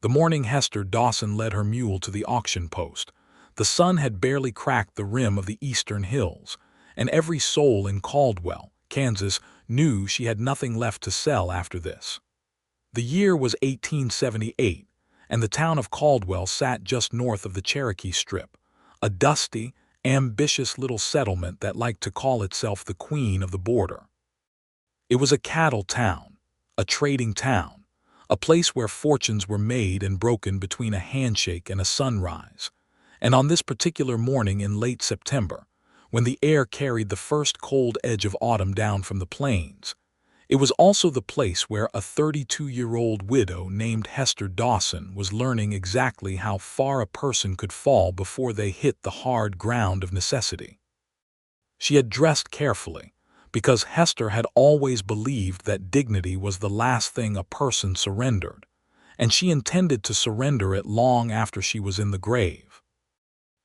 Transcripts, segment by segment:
The morning Hester Dawson led her mule to the auction post. The sun had barely cracked the rim of the eastern hills, and every soul in Caldwell, Kansas, knew she had nothing left to sell after this. The year was 1878, and the town of Caldwell sat just north of the Cherokee Strip, a dusty, ambitious little settlement that liked to call itself the Queen of the Border. It was a cattle town, a trading town, a place where fortunes were made and broken between a handshake and a sunrise. And on this particular morning in late September, when the air carried the first cold edge of autumn down from the plains, it was also the place where a 32-year-old widow named Hester Dawson was learning exactly how far a person could fall before they hit the hard ground of necessity. She had dressed carefully, because Hester had always believed that dignity was the last thing a person surrendered, and she intended to surrender it long after she was in the grave.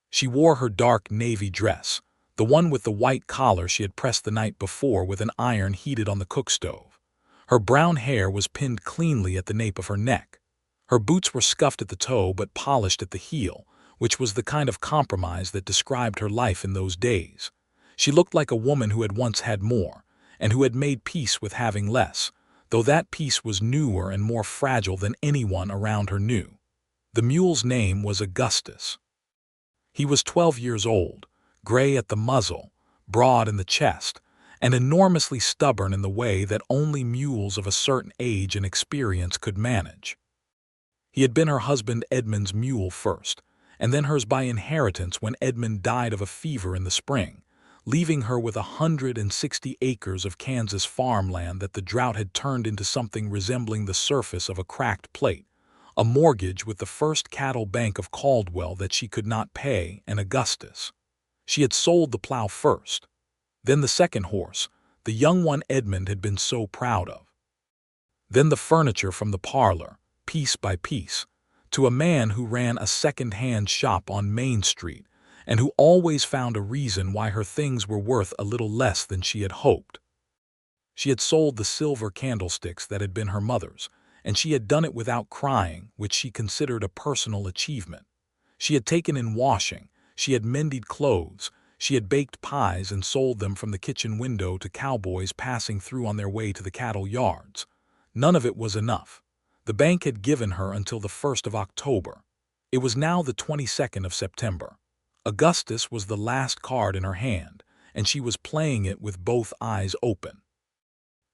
She wore her dark navy dress, the one with the white collar she had pressed the night before with an iron heated on the cook stove. Her brown hair was pinned cleanly at the nape of her neck. Her boots were scuffed at the toe but polished at the heel, which was the kind of compromise that described her life in those days. She looked like a woman who had once had more, and who had made peace with having less, though that peace was newer and more fragile than anyone around her knew. The mule's name was Augustus. He was 12 years old, gray at the muzzle, broad in the chest, and enormously stubborn in the way that only mules of a certain age and experience could manage. He had been her husband Edmund's mule first, and then hers by inheritance when Edmund died of a fever in the spring, leaving her with 160 acres of Kansas farmland that the drought had turned into something resembling the surface of a cracked plate, a mortgage with the First Cattle Bank of Caldwell that she could not pay, and Augustus. She had sold the plow first, then the second horse, the young one Edmund had been so proud of. Then the furniture from the parlor, piece by piece, to a man who ran a second-hand shop on Main Street and who always found a reason why her things were worth a little less than she had hoped. She had sold the silver candlesticks that had been her mother's, and she had done it without crying, which she considered a personal achievement. She had taken in washing, she had mended clothes, she had baked pies and sold them from the kitchen window to cowboys passing through on their way to the cattle yards. None of it was enough. The bank had given her until the 1st of October. It was now the 22nd of September. Augustus was the last card in her hand, and she was playing it with both eyes open.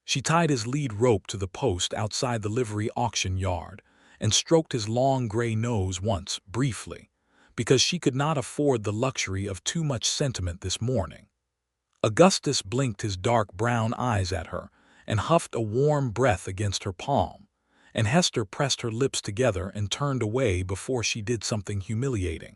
She tied his lead rope to the post outside the livery auction yard and stroked his long gray nose once, briefly, because she could not afford the luxury of too much sentiment this morning. Augustus blinked his dark brown eyes at her and huffed a warm breath against her palm, and Hester pressed her lips together and turned away before she did something humiliating.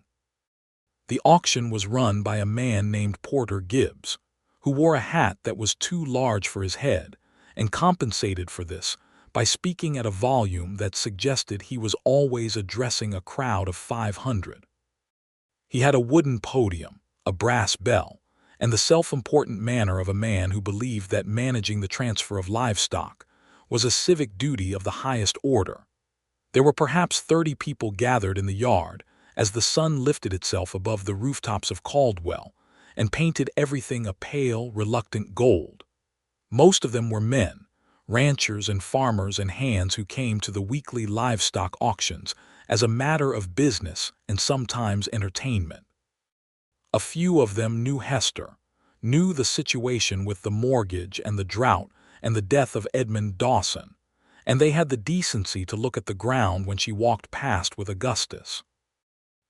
The auction was run by a man named Porter Gibbs, who wore a hat that was too large for his head, and compensated for this by speaking at a volume that suggested he was always addressing a crowd of 500. He had a wooden podium, a brass bell, and the self-important manner of a man who believed that managing the transfer of livestock was a civic duty of the highest order. There were perhaps 30 people gathered in the yard as the sun lifted itself above the rooftops of Caldwell and painted everything a pale, reluctant gold. Most of them were men, ranchers and farmers and hands who came to the weekly livestock auctions as a matter of business and sometimes entertainment. A few of them knew Hester, knew the situation with the mortgage and the drought and the death of Edmund Dawson, and they had the decency to look at the ground when she walked past with Augustus.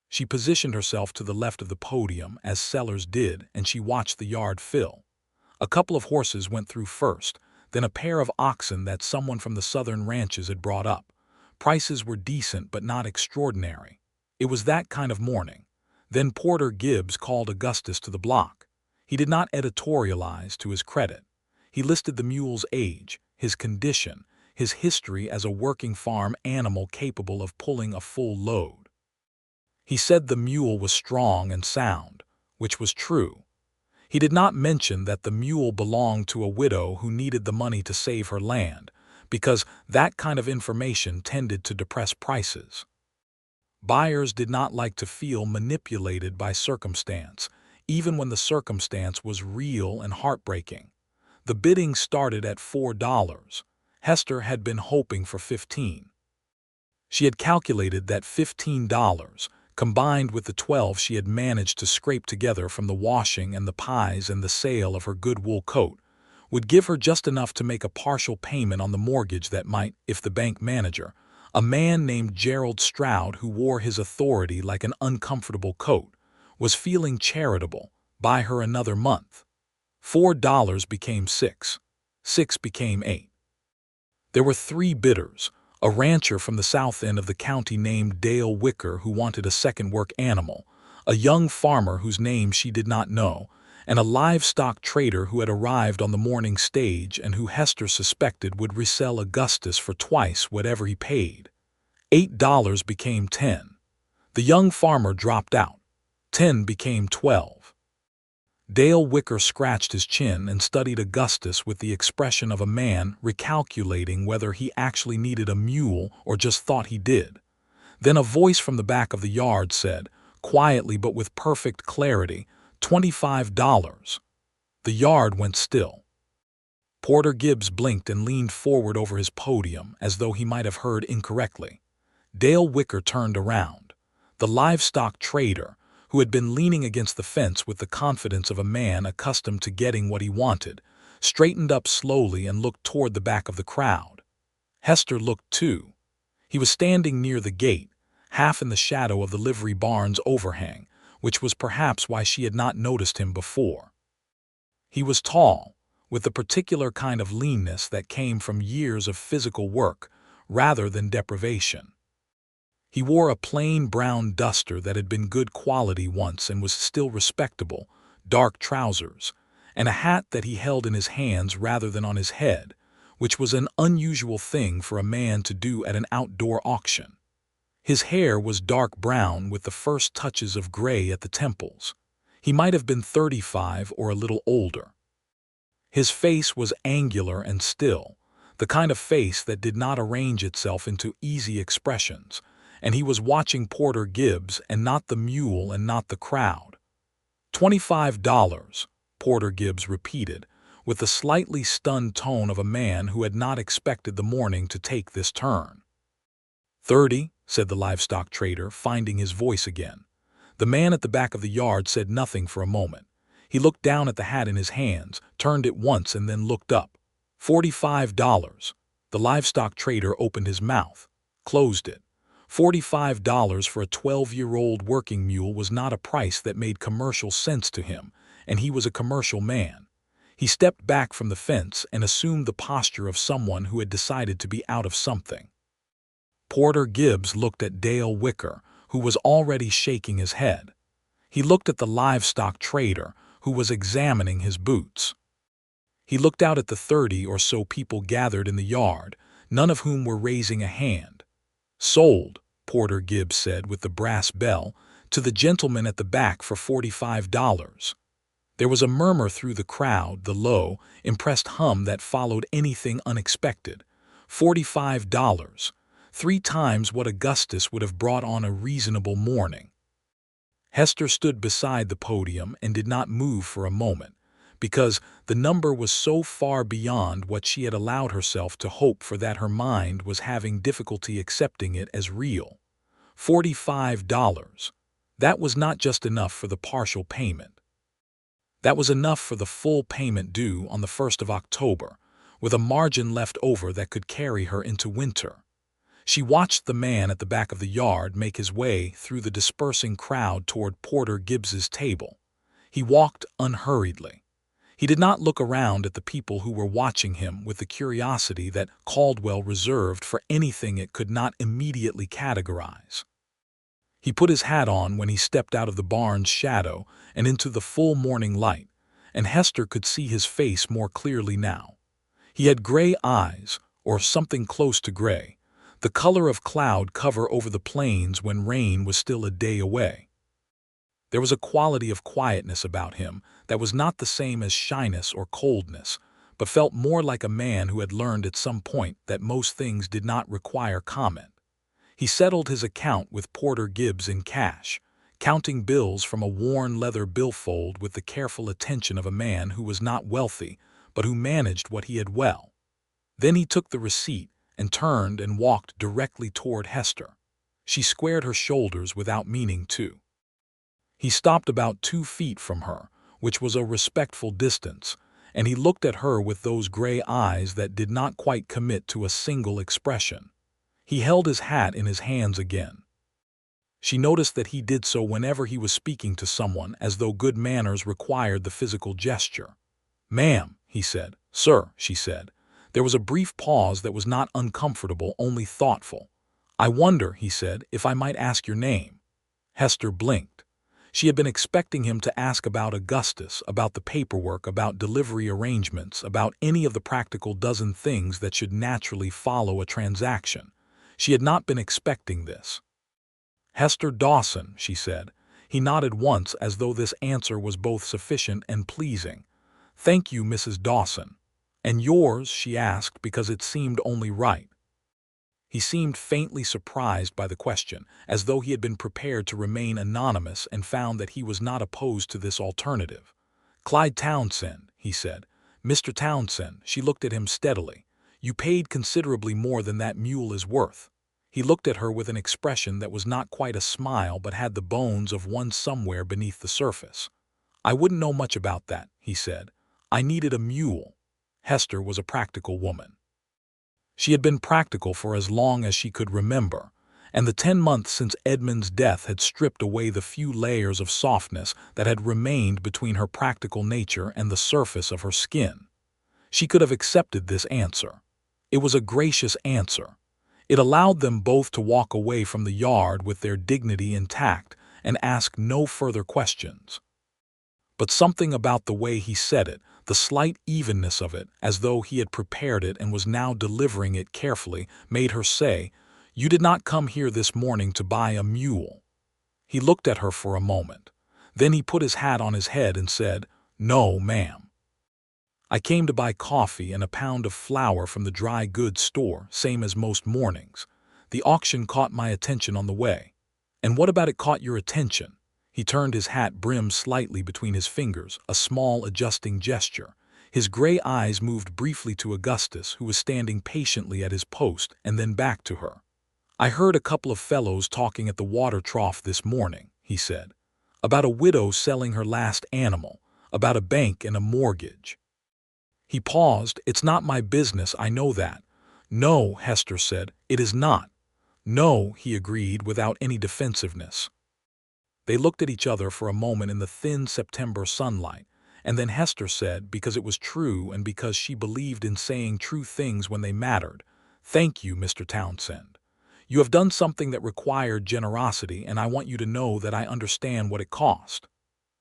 She positioned herself to the left of the podium as sellers did, and she watched the yard fill. A couple of horses went through first, then a pair of oxen that someone from the southern ranches had brought up. Prices were decent but not extraordinary. It was that kind of morning. Then Porter Gibbs called Augustus to the block. He did not editorialize to his credit. He listed the mule's age, his condition, his history as a working farm animal capable of pulling a full load. He said the mule was strong and sound, which was true. He did not mention that the mule belonged to a widow who needed the money to save her land, because that kind of information tended to depress prices. Buyers did not like to feel manipulated by circumstance, even when the circumstance was real and heartbreaking. The bidding started at $4. Hester had been hoping for 15. She had calculated that $15, combined with the 12 she had managed to scrape together from the washing and the pies and the sale of her good wool coat, would give her just enough to make a partial payment on the mortgage that might, if the bank manager, a man named Gerald Stroud who wore his authority like an uncomfortable coat, was feeling charitable, buy her another month. $4 became 6. 6 became 8. There were 3 bidders, a rancher from the south end of the county named Dale Wicker who wanted a second work animal, a young farmer whose name she did not know, and a livestock trader who had arrived on the morning stage and who Hester suspected would resell Augustus for twice whatever he paid. $8 became 10. The young farmer dropped out. 10 became 12. Dale Wicker scratched his chin and studied Augustus with the expression of a man recalculating whether he actually needed a mule or just thought he did. Then a voice from the back of the yard said, quietly but with perfect clarity, $25. The yard went still. Porter Gibbs blinked and leaned forward over his podium as though he might have heard incorrectly. Dale Wicker turned around. The livestock trader, who had been leaning against the fence with the confidence of a man accustomed to getting what he wanted, straightened up slowly and looked toward the back of the crowd. Hester looked too. He was standing near the gate, half in the shadow of the livery barn's overhang, which was perhaps why she had not noticed him before. He was tall, with the particular kind of leanness that came from years of physical work rather than deprivation. He wore a plain brown duster that had been good quality once and was still respectable, dark trousers, and a hat that he held in his hands rather than on his head, which was an unusual thing for a man to do at an outdoor auction. His hair was dark brown with the first touches of gray at the temples. He might have been 35 or a little older. His face was angular and still, the kind of face that did not arrange itself into easy expressions, and he was watching Porter Gibbs and not the mule and not the crowd. $25, Porter Gibbs repeated, with the slightly stunned tone of a man who had not expected the morning to take this turn. 30, said the livestock trader, finding his voice again. The man at the back of the yard said nothing for a moment. He looked down at the hat in his hands, turned it once and then looked up. $45. The livestock trader opened his mouth, closed it. $45 for a 12-year-old working mule was not a price that made commercial sense to him, and he was a commercial man. He stepped back from the fence and assumed the posture of someone who had decided to be out of something. Porter Gibbs looked at Dale Wicker, who was already shaking his head. He looked at the livestock trader, who was examining his boots. He looked out at the 30 or so people gathered in the yard, none of whom were raising a hand. Sold, Porter Gibbs said with the brass bell, to the gentleman at the back for $45. There was a murmur through the crowd, the low, impressed hum that followed anything unexpected. $45, 3 times what Augustus would have brought on a reasonable morning. Hester stood beside the podium and did not move for a moment, because the number was so far beyond what she had allowed herself to hope for that her mind was having difficulty accepting it as real. $45. That was not just enough for the partial payment. That was enough for the full payment due on the 1st of October, with a margin left over that could carry her into winter. She watched the man at the back of the yard make his way through the dispersing crowd toward Porter Gibbs's table. He walked unhurriedly. He did not look around at the people who were watching him with the curiosity that Caldwell reserved for anything it could not immediately categorize. He put his hat on when he stepped out of the barn's shadow and into the full morning light, and Hester could see his face more clearly now. He had gray eyes, or something close to gray, the color of cloud cover over the plains when rain was still a day away. There was a quality of quietness about him that was not the same as shyness or coldness, but felt more like a man who had learned at some point that most things did not require comment. He settled his account with Porter Gibbs in cash, counting bills from a worn leather billfold with the careful attention of a man who was not wealthy, but who managed what he had well. Then he took the receipt and turned and walked directly toward Hester. She squared her shoulders without meaning to. He stopped about 2 feet from her, which was a respectful distance, and he looked at her with those gray eyes that did not quite commit to a single expression. He held his hat in his hands again. She noticed that he did so whenever he was speaking to someone, as though good manners required the physical gesture. "Ma'am," he said. "Sir," she said. There was a brief pause that was not uncomfortable, only thoughtful. "I wonder," he said, "if I might ask your name." Hester blinked. She had been expecting him to ask about Augustus, about the paperwork, about delivery arrangements, about any of the practical dozen things that should naturally follow a transaction. She had not been expecting this. "Hester Dawson," she said. He nodded once, as though this answer was both sufficient and pleasing. "Thank you, Mrs. Dawson." "And yours?" she asked, because it seemed only right. He seemed faintly surprised by the question, as though he had been prepared to remain anonymous, and found that he was not opposed to this alternative. "Clyde Townsend," he said. "Mr. Townsend." She looked at him steadily. "You paid considerably more than that mule is worth." He looked at her with an expression that was not quite a smile, but had the bones of one somewhere beneath the surface. "I wouldn't know much about that," he said. "I needed a mule." Hester was a practical woman. She had been practical for as long as she could remember, and the 10 months since Edmund's death had stripped away the few layers of softness that had remained between her practical nature and the surface of her skin. She could have accepted this answer. It was a gracious answer. It allowed them both to walk away from the yard with their dignity intact and ask no further questions. But something about the way he said it, the slight evenness of it, as though he had prepared it and was now delivering it carefully, made her say, "You did not come here this morning to buy a mule." He looked at her for a moment. Then he put his hat on his head and said, "No, ma'am. I came to buy coffee and a pound of flour from the dry goods store, same as most mornings. The auction caught my attention on the way." "And what about it caught your attention?" He turned his hat brim slightly between his fingers, a small adjusting gesture. His gray eyes moved briefly to Augustus, who was standing patiently at his post, and then back to her. "I heard a couple of fellows talking at the water trough this morning," he said. "About a widow selling her last animal, about a bank and a mortgage." He paused. "It's not my business, I know that." "No," Hester said, "it is not." "No," he agreed without any defensiveness. They looked at each other for a moment in the thin September sunlight, and then Hester said, because it was true and because she believed in saying true things when they mattered, "Thank you, Mr. Townsend. You have done something that required generosity, and I want you to know that I understand what it cost."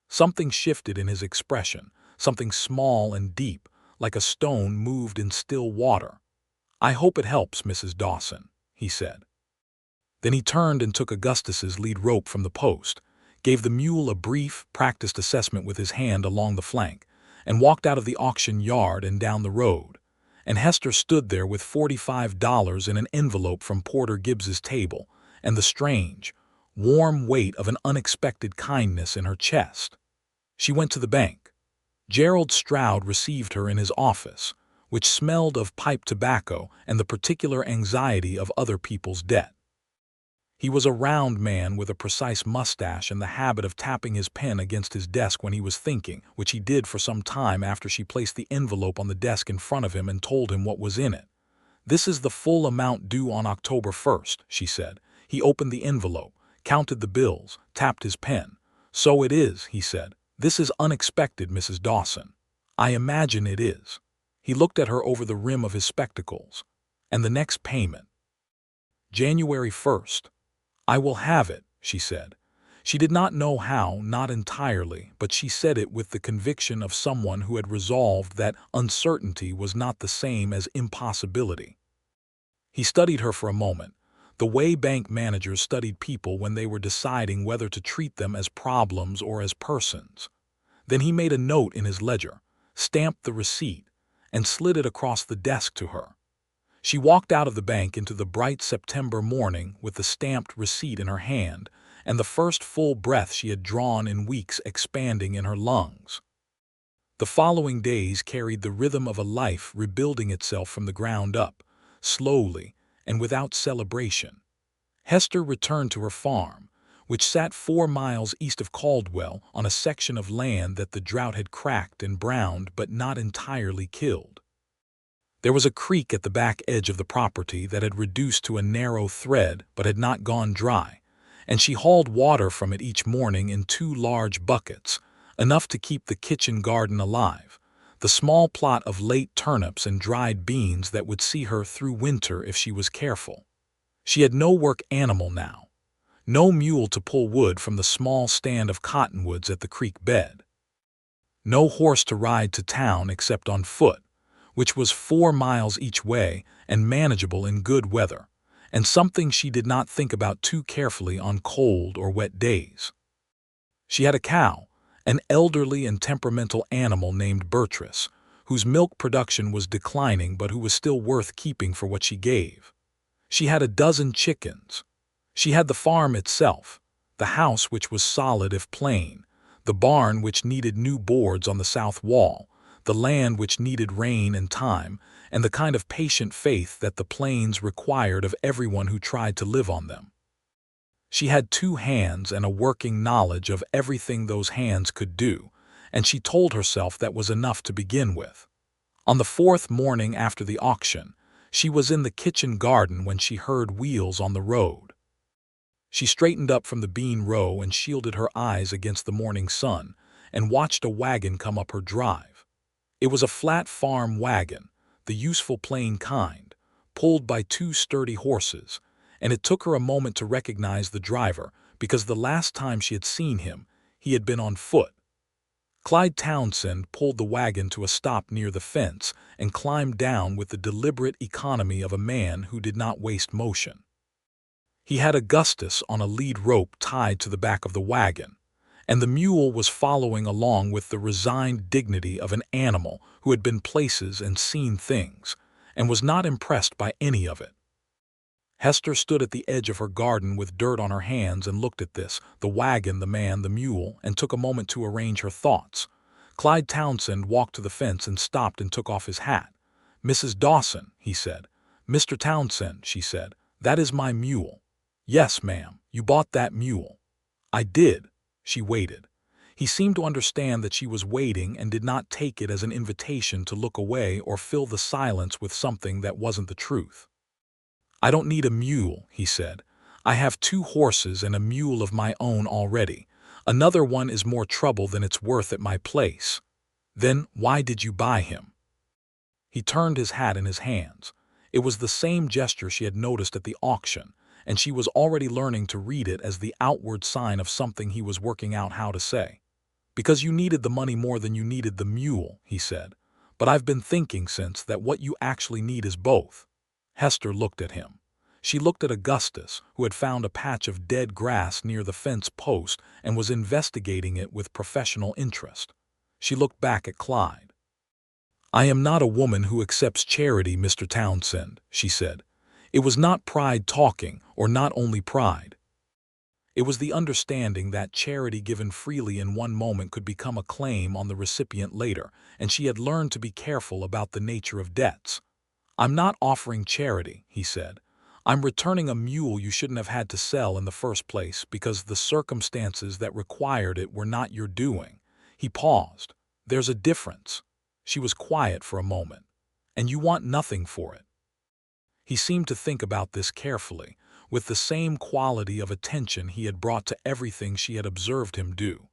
Something shifted in his expression, something small and deep, like a stone moved in still water. "I hope it helps, Mrs. Dawson," he said. Then he turned and took Augustus's lead rope from the post, gave the mule a brief, practiced assessment with his hand along the flank, and walked out of the auction yard and down the road. And Hester stood there with $45 in an envelope from Porter Gibbs's table, and the strange, warm weight of an unexpected kindness in her chest. She went to the bank. Gerald Stroud received her in his office, which smelled of pipe tobacco and the particular anxiety of other people's debt. He was a round man with a precise mustache and the habit of tapping his pen against his desk when he was thinking, which he did for some time after she placed the envelope on the desk in front of him and told him what was in it. "This is the full amount due on October 1st, she said. He opened the envelope, counted the bills, tapped his pen. "So it is," he said. "This is unexpected, Mrs. Dawson." "I imagine it is." He looked at her over the rim of his spectacles. "And the next payment?" "January 1st. "I will have it," she said. She did not know how, not entirely, but she said it with the conviction of someone who had resolved that uncertainty was not the same as impossibility. He studied her for a moment, the way bank managers studied people when they were deciding whether to treat them as problems or as persons. Then he made a note in his ledger, stamped the receipt, and slid it across the desk to her. She walked out of the bank into the bright September morning with the stamped receipt in her hand and the first full breath she had drawn in weeks expanding in her lungs. The following days carried the rhythm of a life rebuilding itself from the ground up, slowly and without celebration. Hester returned to her farm, which sat 4 miles east of Caldwell on a section of land that the drought had cracked and browned but not entirely killed. There was a creek at the back edge of the property that had reduced to a narrow thread but had not gone dry, and she hauled water from it each morning in 2 large buckets, enough to keep the kitchen garden alive, the small plot of late turnips and dried beans that would see her through winter if she was careful. She had no work animal now, no mule to pull wood from the small stand of cottonwoods at the creek bed, no horse to ride to town except on foot, which was 4 miles each way and manageable in good weather, and something she did not think about too carefully on cold or wet days. She had a cow, an elderly and temperamental animal named Beatrice, whose milk production was declining but who was still worth keeping for what she gave. She had a dozen chickens. She had the farm itself, the house which was solid if plain, the barn which needed new boards on the south wall, the land which needed rain and time, and the kind of patient faith that the plains required of everyone who tried to live on them. She had 2 hands and a working knowledge of everything those hands could do, and she told herself that was enough to begin with. On the 4th morning after the auction, she was in the kitchen garden when she heard wheels on the road. She straightened up from the bean row and shielded her eyes against the morning sun and watched a wagon come up her drive. It was a flat farm wagon, the useful plain kind, pulled by 2 sturdy horses, and it took her a moment to recognize the driver because the last time she had seen him, he had been on foot. Clyde Townsend pulled the wagon to a stop near the fence and climbed down with the deliberate economy of a man who did not waste motion. He had Augustus on a lead rope tied to the back of the wagon, and the mule was following along with the resigned dignity of an animal who had been places and seen things, and was not impressed by any of it. Hester stood at the edge of her garden with dirt on her hands and looked at this, the wagon, the man, the mule, and took a moment to arrange her thoughts. Clyde Townsend walked to the fence and stopped and took off his hat. "Mrs. Dawson," he said. "Mr. Townsend," she said, "that is my mule." "Yes, ma'am, you bought that mule." "I did." She waited. He seemed to understand that she was waiting and did not take it as an invitation to look away or fill the silence with something that wasn't the truth. "I don't need a mule," he said. "I have 2 horses and a mule of my own already. Another one is more trouble than it's worth at my place." "Then why did you buy him?" He turned his hat in his hands. It was the same gesture she had noticed at the auction, and she was already learning to read it as the outward sign of something he was working out how to say. "Because you needed the money more than you needed the mule," he said. "But I've been thinking since that what you actually need is both." Hester looked at him. She looked at Augustus, who had found a patch of dead grass near the fence post and was investigating it with professional interest. She looked back at Clyde. "I am not a woman who accepts charity, Mr. Townsend," she said. It was not pride talking, or not only pride. It was the understanding that charity given freely in one moment could become a claim on the recipient later, and she had learned to be careful about the nature of debts. "I'm not offering charity," he said. "I'm returning a mule you shouldn't have had to sell in the first place because the circumstances that required it were not your doing." He paused. "There's a difference." She was quiet for a moment. "And you want nothing for it." He seemed to think about this carefully, with the same quality of attention he had brought to everything she had observed him do.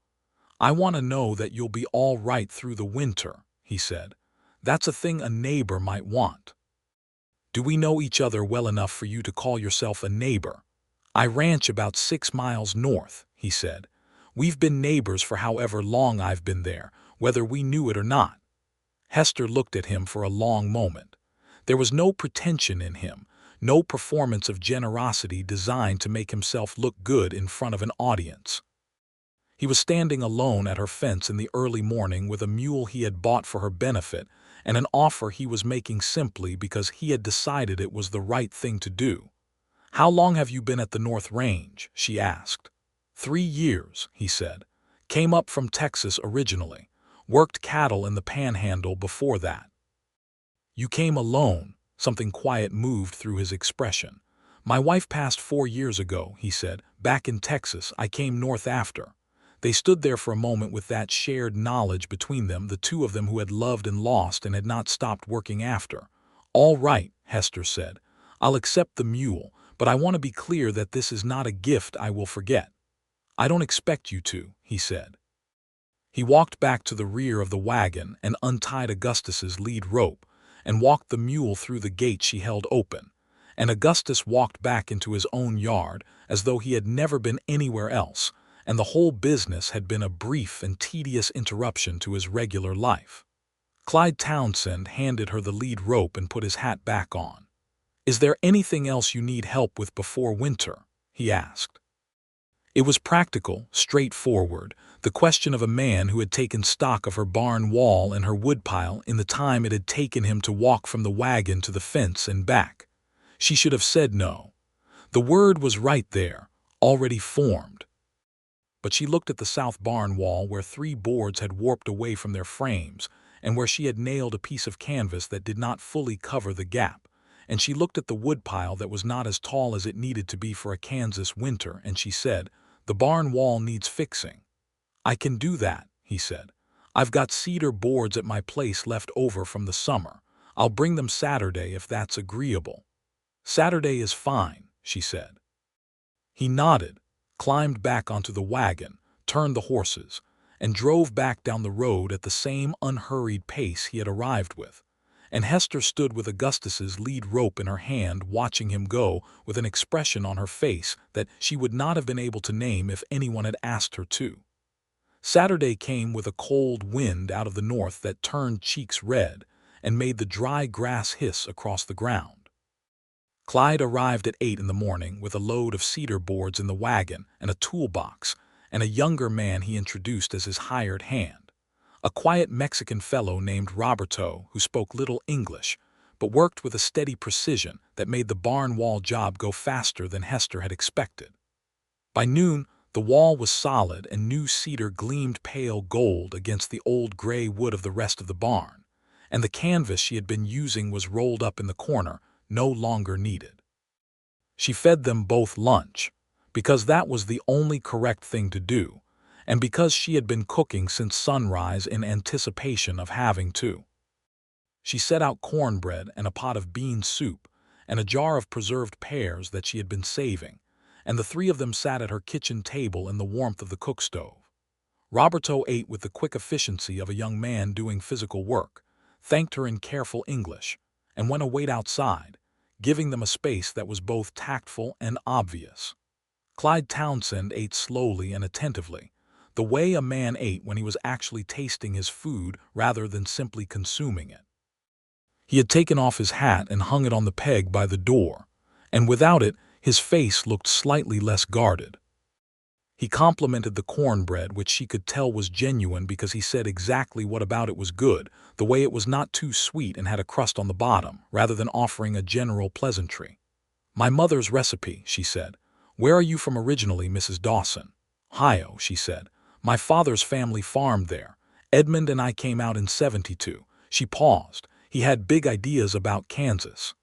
"I want to know that you'll be all right through the winter," he said. "That's a thing a neighbor might want." "Do we know each other well enough for you to call yourself a neighbor?" "I ranch about 6 miles north," he said. "We've been neighbors for however long I've been there, whether we knew it or not." Hester looked at him for a long moment. There was no pretension in him, no performance of generosity designed to make himself look good in front of an audience. He was standing alone at her fence in the early morning with a mule he had bought for her benefit and an offer he was making simply because he had decided it was the right thing to do. "How long have you been at the North Range?" she asked. "3 years," he said. "Came up from Texas originally. Worked cattle in the Panhandle before that." "You came alone." Something quiet moved through his expression. "My wife passed 4 years ago," he said. "Back in Texas, I came north after." They stood there for a moment with that shared knowledge between them, the two of them who had loved and lost and had not stopped working after. "All right," Hester said. "I'll accept the mule, but I want to be clear that this is not a gift I will forget." "I don't expect you to," he said. He walked back to the rear of the wagon and untied Augustus's lead rope, and walked the mule through the gate she held open, and Augustus walked back into his own yard as though he had never been anywhere else, and the whole business had been a brief and tedious interruption to his regular life. Clyde Townsend handed her the lead rope and put his hat back on. "Is there anything else you need help with before winter?" he asked. It was practical, straightforward, the question of a man who had taken stock of her barn wall and her woodpile in the time it had taken him to walk from the wagon to the fence and back. She should have said no. The word was right there, already formed. But she looked at the south barn wall where 3 boards had warped away from their frames, and where she had nailed a piece of canvas that did not fully cover the gap, and she looked at the woodpile that was not as tall as it needed to be for a Kansas winter, and she said, "The barn wall needs fixing." "I can do that," he said. "I've got cedar boards at my place left over from the summer. I'll bring them Saturday if that's agreeable." "Saturday is fine," she said. He nodded, climbed back onto the wagon, turned the horses, and drove back down the road at the same unhurried pace he had arrived with. And Hester stood with Augustus's lead rope in her hand, watching him go, with an expression on her face that she would not have been able to name if anyone had asked her to. Saturday came with a cold wind out of the north that turned cheeks red and made the dry grass hiss across the ground. Clyde arrived at 8 in the morning with a load of cedar boards in the wagon and a toolbox, and a younger man he introduced as his hired hand. A quiet Mexican fellow named Roberto who spoke little English, but worked with a steady precision that made the barn wall job go faster than Hester had expected. By noon, the wall was solid and new cedar gleamed pale gold against the old gray wood of the rest of the barn, and the canvas she had been using was rolled up in the corner, no longer needed. She fed them both lunch, because that was the only correct thing to do, and because she had been cooking since sunrise in anticipation of having to. She set out cornbread and a pot of bean soup and a jar of preserved pears that she had been saving, and the 3 of them sat at her kitchen table in the warmth of the cook stove. Roberto ate with the quick efficiency of a young man doing physical work, thanked her in careful English, and went away outside, giving them a space that was both tactful and obvious. Clyde Townsend ate slowly and attentively, the way a man ate when he was actually tasting his food rather than simply consuming it. He had taken off his hat and hung it on the peg by the door, and without it, his face looked slightly less guarded. He complimented the cornbread, which she could tell was genuine because he said exactly what about it was good, the way it was not too sweet and had a crust on the bottom, rather than offering a general pleasantry. "My mother's recipe," she said. "Where are you from originally, Mrs. Dawson?" "Ohio," she said. "My father's family farmed there. Edmund and I came out in '72. She paused. "He had big ideas about Kansas."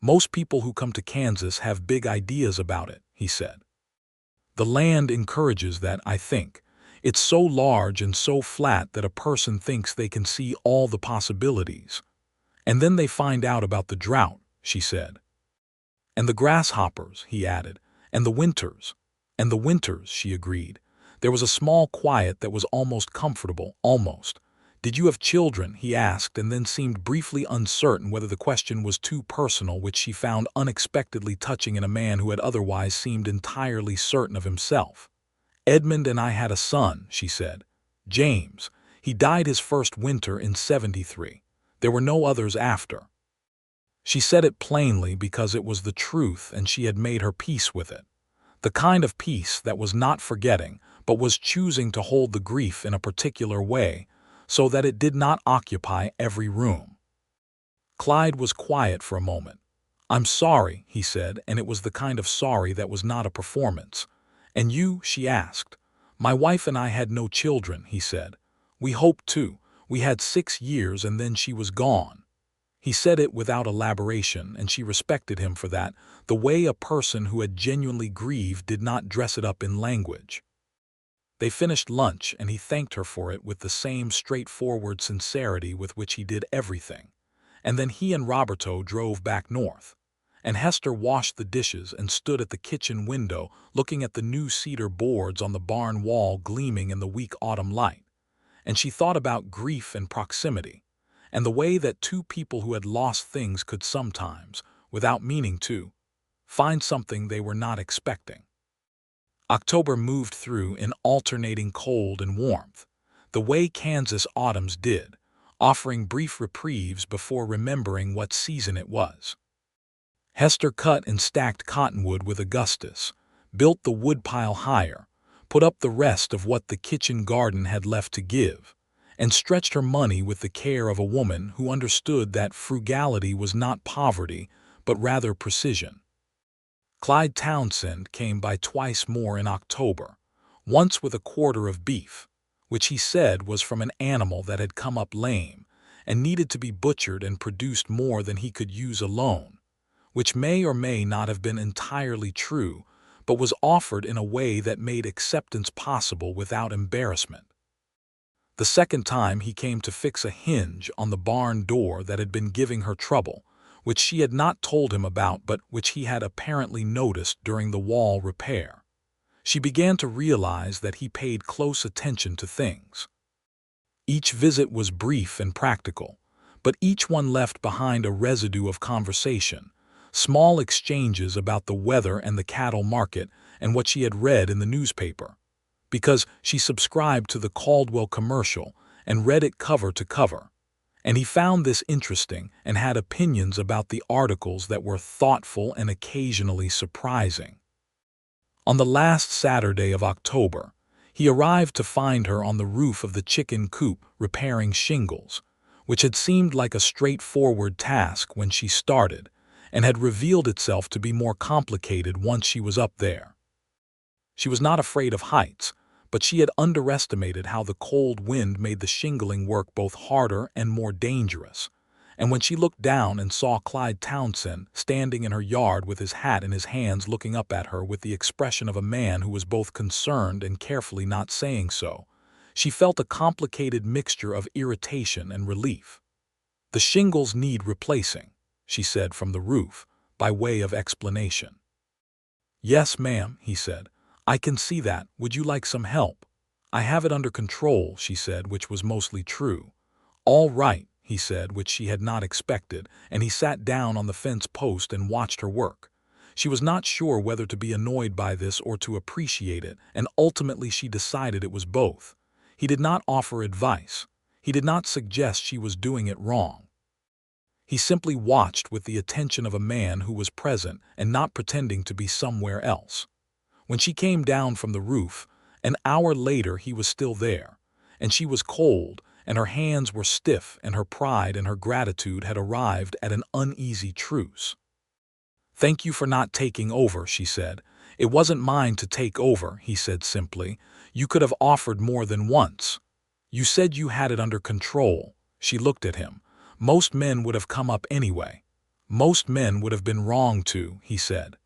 "Most people who come to Kansas have big ideas about it," he said. "The land encourages that, I think. It's so large and so flat that a person thinks they can see all the possibilities. And then they find out about the drought," she said. "And the grasshoppers," he added. "And the winters." "And the winters," she agreed. There was a small quiet that was almost comfortable, almost. "Did you have children?" he asked, and then seemed briefly uncertain whether the question was too personal, which she found unexpectedly touching in a man who had otherwise seemed entirely certain of himself. "Edmund and I had a son," she said. "James. He died his first winter in '73. There were no others after." She said it plainly because it was the truth and she had made her peace with it. The kind of peace that was not forgetting, but was choosing to hold the grief in a particular way, so that it did not occupy every room. Clyde was quiet for a moment. "I'm sorry," he said, and it was the kind of sorry that was not a performance. "And you?" she asked. "My wife and I had no children," he said. "We hoped to. We had 6 years and then she was gone." He said it without elaboration, and she respected him for that, the way a person who had genuinely grieved did not dress it up in language. They finished lunch, and he thanked her for it with the same straightforward sincerity with which he did everything. And then he and Roberto drove back north. And Hester washed the dishes and stood at the kitchen window looking at the new cedar boards on the barn wall gleaming in the weak autumn light. And she thought about grief and proximity, and the way that two people who had lost things could sometimes, without meaning to, find something they were not expecting. October moved through in alternating cold and warmth, the way Kansas autumns did, offering brief reprieves before remembering what season it was. Hester cut and stacked cottonwood with Augustus, built the woodpile higher, put up the rest of what the kitchen garden had left to give, and stretched her money with the care of a woman who understood that frugality was not poverty, but rather precision. Clyde Townsend came by twice more in October, once with a quarter of beef, which he said was from an animal that had come up lame and needed to be butchered and produced more than he could use alone, which may or may not have been entirely true, but was offered in a way that made acceptance possible without embarrassment. The second time he came to fix a hinge on the barn door that had been giving her trouble, which she had not told him about but which he had apparently noticed during the wall repair. She began to realize that he paid close attention to things. Each visit was brief and practical, but each one left behind a residue of conversation, small exchanges about the weather and the cattle market and what she had read in the newspaper, because she subscribed to the Caldwell commercial and read it cover to cover. And he found this interesting and had opinions about the articles that were thoughtful and occasionally surprising. On the last Saturday of October, he arrived to find her on the roof of the chicken coop repairing shingles, which had seemed like a straightforward task when she started, and had revealed itself to be more complicated once she was up there. She was not afraid of heights, but she had underestimated how the cold wind made the shingling work both harder and more dangerous. And when she looked down and saw Clyde Townsend standing in her yard with his hat in his hands looking up at her with the expression of a man who was both concerned and carefully not saying so, she felt a complicated mixture of irritation and relief. "The shingles need replacing," she said from the roof, by way of explanation. "Yes, ma'am," he said. "I can see that. Would you like some help?" "I have it under control," she said, which was mostly true. "All right," he said, which she had not expected, and he sat down on the fence post and watched her work. She was not sure whether to be annoyed by this or to appreciate it, and ultimately she decided it was both. He did not offer advice. He did not suggest she was doing it wrong. He simply watched with the attention of a man who was present and not pretending to be somewhere else. When she came down from the roof, an hour later he was still there, and she was cold, and her hands were stiff, and her pride and her gratitude had arrived at an uneasy truce. "Thank you for not taking over," she said. "It wasn't mine to take over," he said simply. "You could have offered more than once. You said you had it under control." She looked at him. "Most men would have come up anyway. Most men would have been wrong to," he said.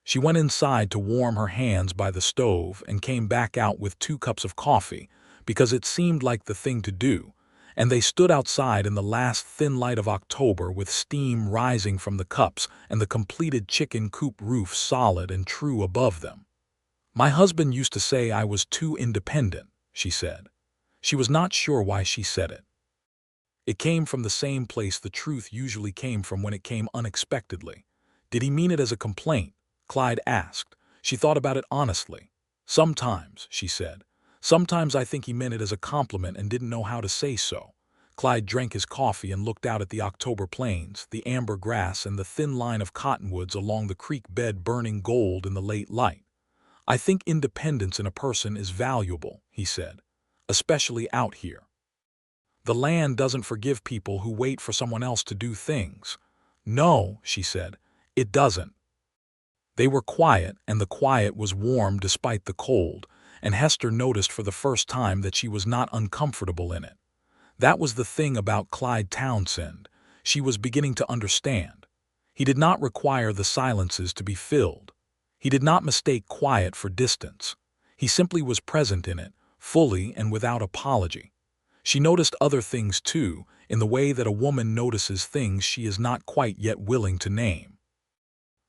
She went inside to warm her hands by the stove and came back out with 2 cups of coffee, because it seemed like the thing to do, and they stood outside in the last thin light of October with steam rising from the cups and the completed chicken coop roof solid and true above them. "My husband used to say I was too independent," she said. She was not sure why she said it. It came from the same place the truth usually came from when it came unexpectedly. Did he mean it as a complaint? Clyde asked. She thought about it honestly. "Sometimes," she said. "Sometimes I think he meant it as a compliment and didn't know how to say so." Clyde drank his coffee and looked out at the October plains, the amber grass and the thin line of cottonwoods along the creek bed burning gold in the late light. "I think independence in a person is valuable," he said, "especially out here." The land doesn't forgive people who wait for someone else to do things. No, she said, it doesn't. They were quiet, and the quiet was warm despite the cold, and Hester noticed for the first time that she was not uncomfortable in it. That was the thing about Clyde Townsend. She was beginning to understand. He did not require the silences to be filled. He did not mistake quiet for distance. He simply was present in it, fully and without apology. She noticed other things too, in the way that a woman notices things she is not quite yet willing to name.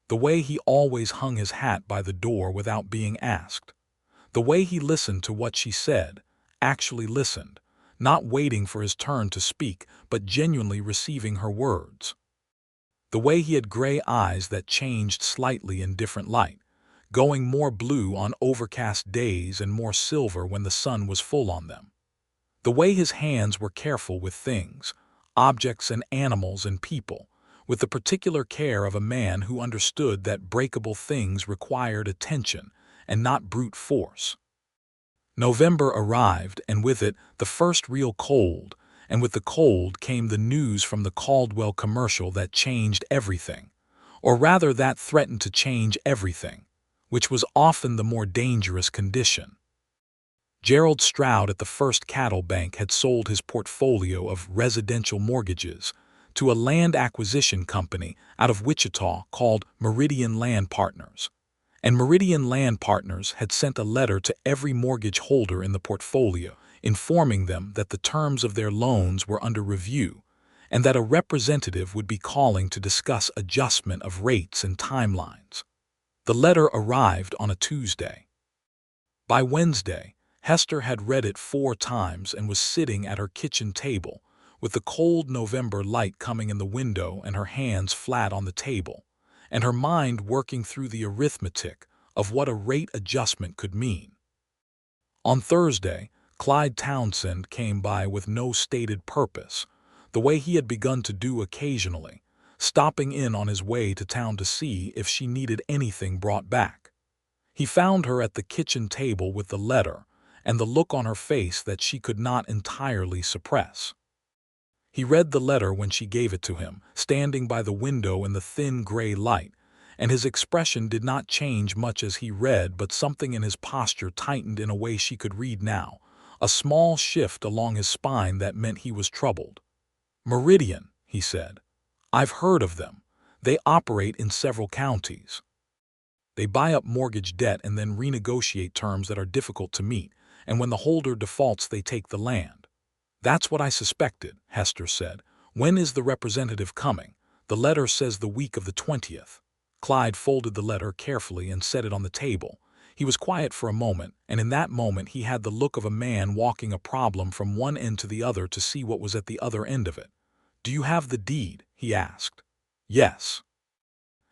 The way he always hung his hat by the door without being asked. The way he listened to what she said, actually listened, not waiting for his turn to speak, but genuinely receiving her words. The way he had gray eyes that changed slightly in different light, going more blue on overcast days and more silver when the sun was full on them. The way his hands were careful with things, objects and animals and people, with the particular care of a man who understood that breakable things required attention and not brute force. November arrived, and with it the first real cold, and with the cold came the news from the Caldwell commercial that changed everything, or rather that threatened to change everything, which was often the more dangerous condition. Gerald Stroud at the First Cattle Bank had sold his portfolio of residential mortgages to a land acquisition company out of Wichita called Meridian Land Partners. And Meridian Land Partners had sent a letter to every mortgage holder in the portfolio, informing them that the terms of their loans were under review and that a representative would be calling to discuss adjustment of rates and timelines. The letter arrived on a Tuesday. By Wednesday, Hester had read it 4 times and was sitting at her kitchen table, with the cold November light coming in the window and her hands flat on the table, and her mind working through the arithmetic of what a rate adjustment could mean. On Thursday, Clyde Townsend came by with no stated purpose, the way he had begun to do occasionally, stopping in on his way to town to see if she needed anything brought back. He found her at the kitchen table with the letter and the look on her face that she could not entirely suppress. He read the letter when she gave it to him, standing by the window in the thin gray light, and his expression did not change much as he read, but something in his posture tightened in a way she could read now, a small shift along his spine that meant he was troubled. "Meridian," he said. "I've heard of them. They operate in several counties. They buy up mortgage debt and then renegotiate terms that are difficult to meet, and when the holder defaults they take the land." "That's what I suspected," Hester said. "When is the representative coming?" "The letter says the week of the 20th. Clyde folded the letter carefully and set it on the table. He was quiet for a moment, and in that moment he had the look of a man walking a problem from one end to the other to see what was at the other end of it. "Do you have the deed?" he asked. "Yes."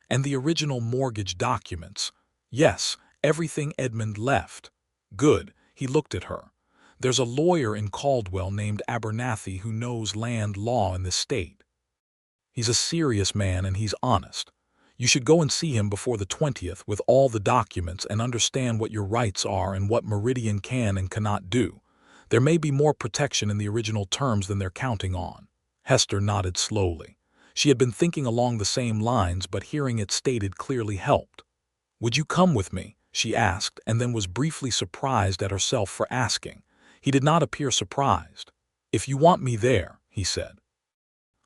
"And the original mortgage documents?" "Yes, everything Edmund left." "Good." He looked at her. "There's a lawyer in Caldwell named Abernathy who knows land law in this state. He's a serious man and he's honest. You should go and see him before the 20th with all the documents and understand what your rights are and what Meridian can and cannot do. There may be more protection in the original terms than they're counting on." Hester nodded slowly. She had been thinking along the same lines, but hearing it stated clearly helped. "Would you come with me?" she asked, and then was briefly surprised at herself for asking. He did not appear surprised. "If you want me there," he said.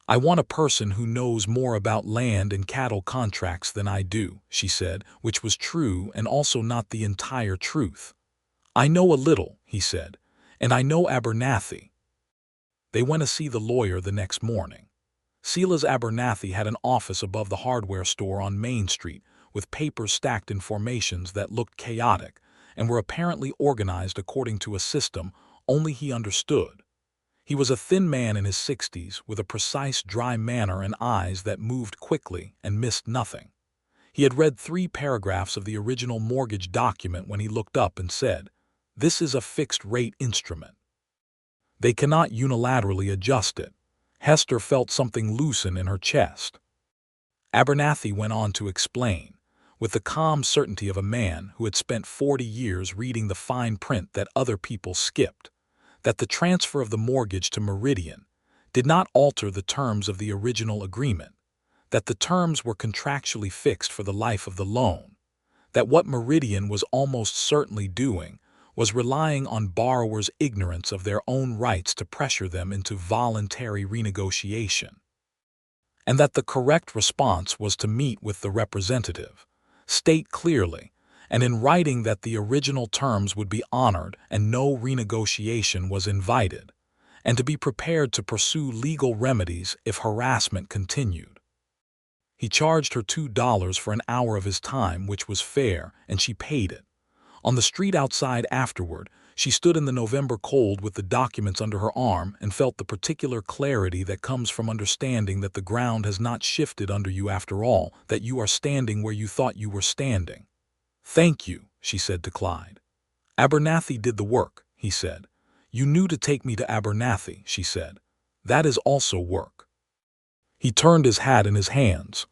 "I want a person who knows more about land and cattle contracts than I do," she said, which was true and also not the entire truth. "I know a little," he said, "and I know Abernathy." They went to see the lawyer the next morning. Silas Abernathy had an office above the hardware store on Main Street, with papers stacked in formations that looked chaotic and were apparently organized according to a system only he understood. He was a thin man in his 60s, with a precise, dry manner and eyes that moved quickly and missed nothing. He had read 3 paragraphs of the original mortgage document when he looked up and said, "This is a fixed-rate instrument. They cannot unilaterally adjust it." Hester felt something loosen in her chest. Abernathy went on to explain, with the calm certainty of a man who had spent 40 years reading the fine print that other people skipped, that the transfer of the mortgage to Meridian did not alter the terms of the original agreement, that the terms were contractually fixed for the life of the loan, that what Meridian was almost certainly doing was relying on borrowers' ignorance of their own rights to pressure them into voluntary renegotiation, and that the correct response was to meet with the representative, state clearly and in writing that the original terms would be honored and no renegotiation was invited, and to be prepared to pursue legal remedies if harassment continued. He charged her $2 for an hour of his time, which was fair, and she paid it. On the street outside afterward, she stood in the November cold with the documents under her arm and felt the particular clarity that comes from understanding that the ground has not shifted under you after all, that you are standing where you thought you were standing. "Thank you," she said to Clyde. "Abernathy did the work," he said. "You knew to take me to Abernathy," she said. "That is also work." He turned his hat in his hands.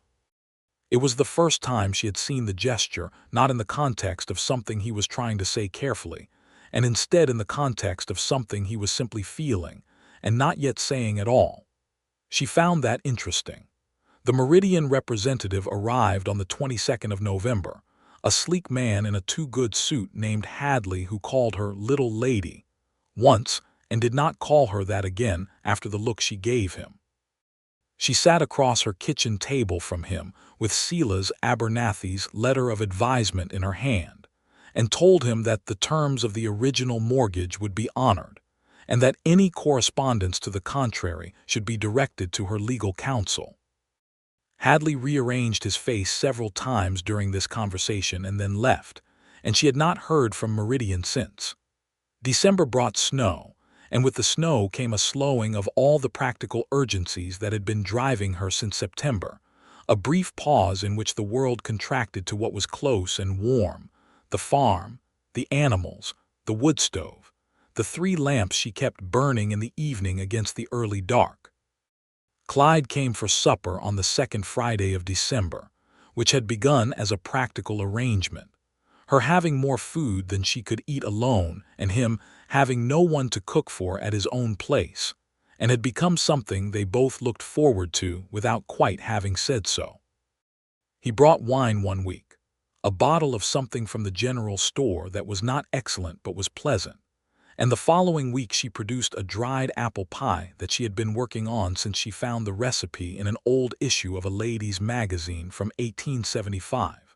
It was the first time she had seen the gesture not in the context of something he was trying to say carefully, and instead in the context of something he was simply feeling and not yet saying at all. She found that interesting. The Meridian representative arrived on the 22nd of November, a sleek man in a too-good suit named Hadley who called her "little lady" once and did not call her that again after the look she gave him. She sat across her kitchen table from him with Silas Abernathy's letter of advisement in her hand and told him that the terms of the original mortgage would be honored and that any correspondence to the contrary should be directed to her legal counsel. Hadley rearranged his face several times during this conversation and then left, and she had not heard from Meridian since. December brought snow, and with the snow came a slowing of all the practical urgencies that had been driving her since September, a brief pause in which the world contracted to what was close and warm: the farm, the animals, the wood stove, the 3 lamps she kept burning in the evening against the early dark. Clyde came for supper on the 2nd Friday of December, which had begun as a practical arrangement, her having more food than she could eat alone and him having no one to cook for at his own place, and had become something they both looked forward to without quite having said so. He brought wine one week, a bottle of something from the general store that was not excellent but was pleasant, and the following week she produced a dried apple pie that she had been working on since she found the recipe in an old issue of a ladies' magazine from 1875,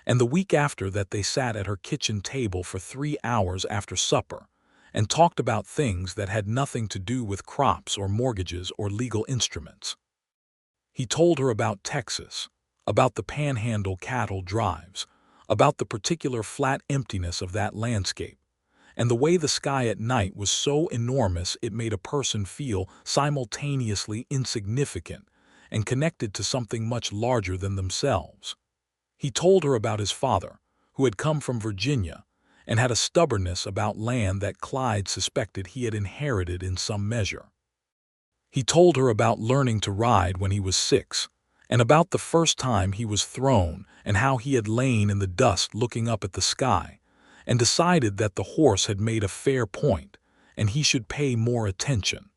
and the week after that they sat at her kitchen table for 3 hours after supper and talked about things that had nothing to do with crops or mortgages or legal instruments. He told her about Texas, about the Panhandle cattle drives, about the particular flat emptiness of that landscape, and the way the sky at night was so enormous it made a person feel simultaneously insignificant and connected to something much larger than themselves. He told her about his father, who had come from Virginia and had a stubbornness about land that Clyde suspected he had inherited in some measure. He told her about learning to ride when he was 6, and about the first time he was thrown and how he had lain in the dust looking up at the sky and decided that the horse had made a fair point and he should pay more attention.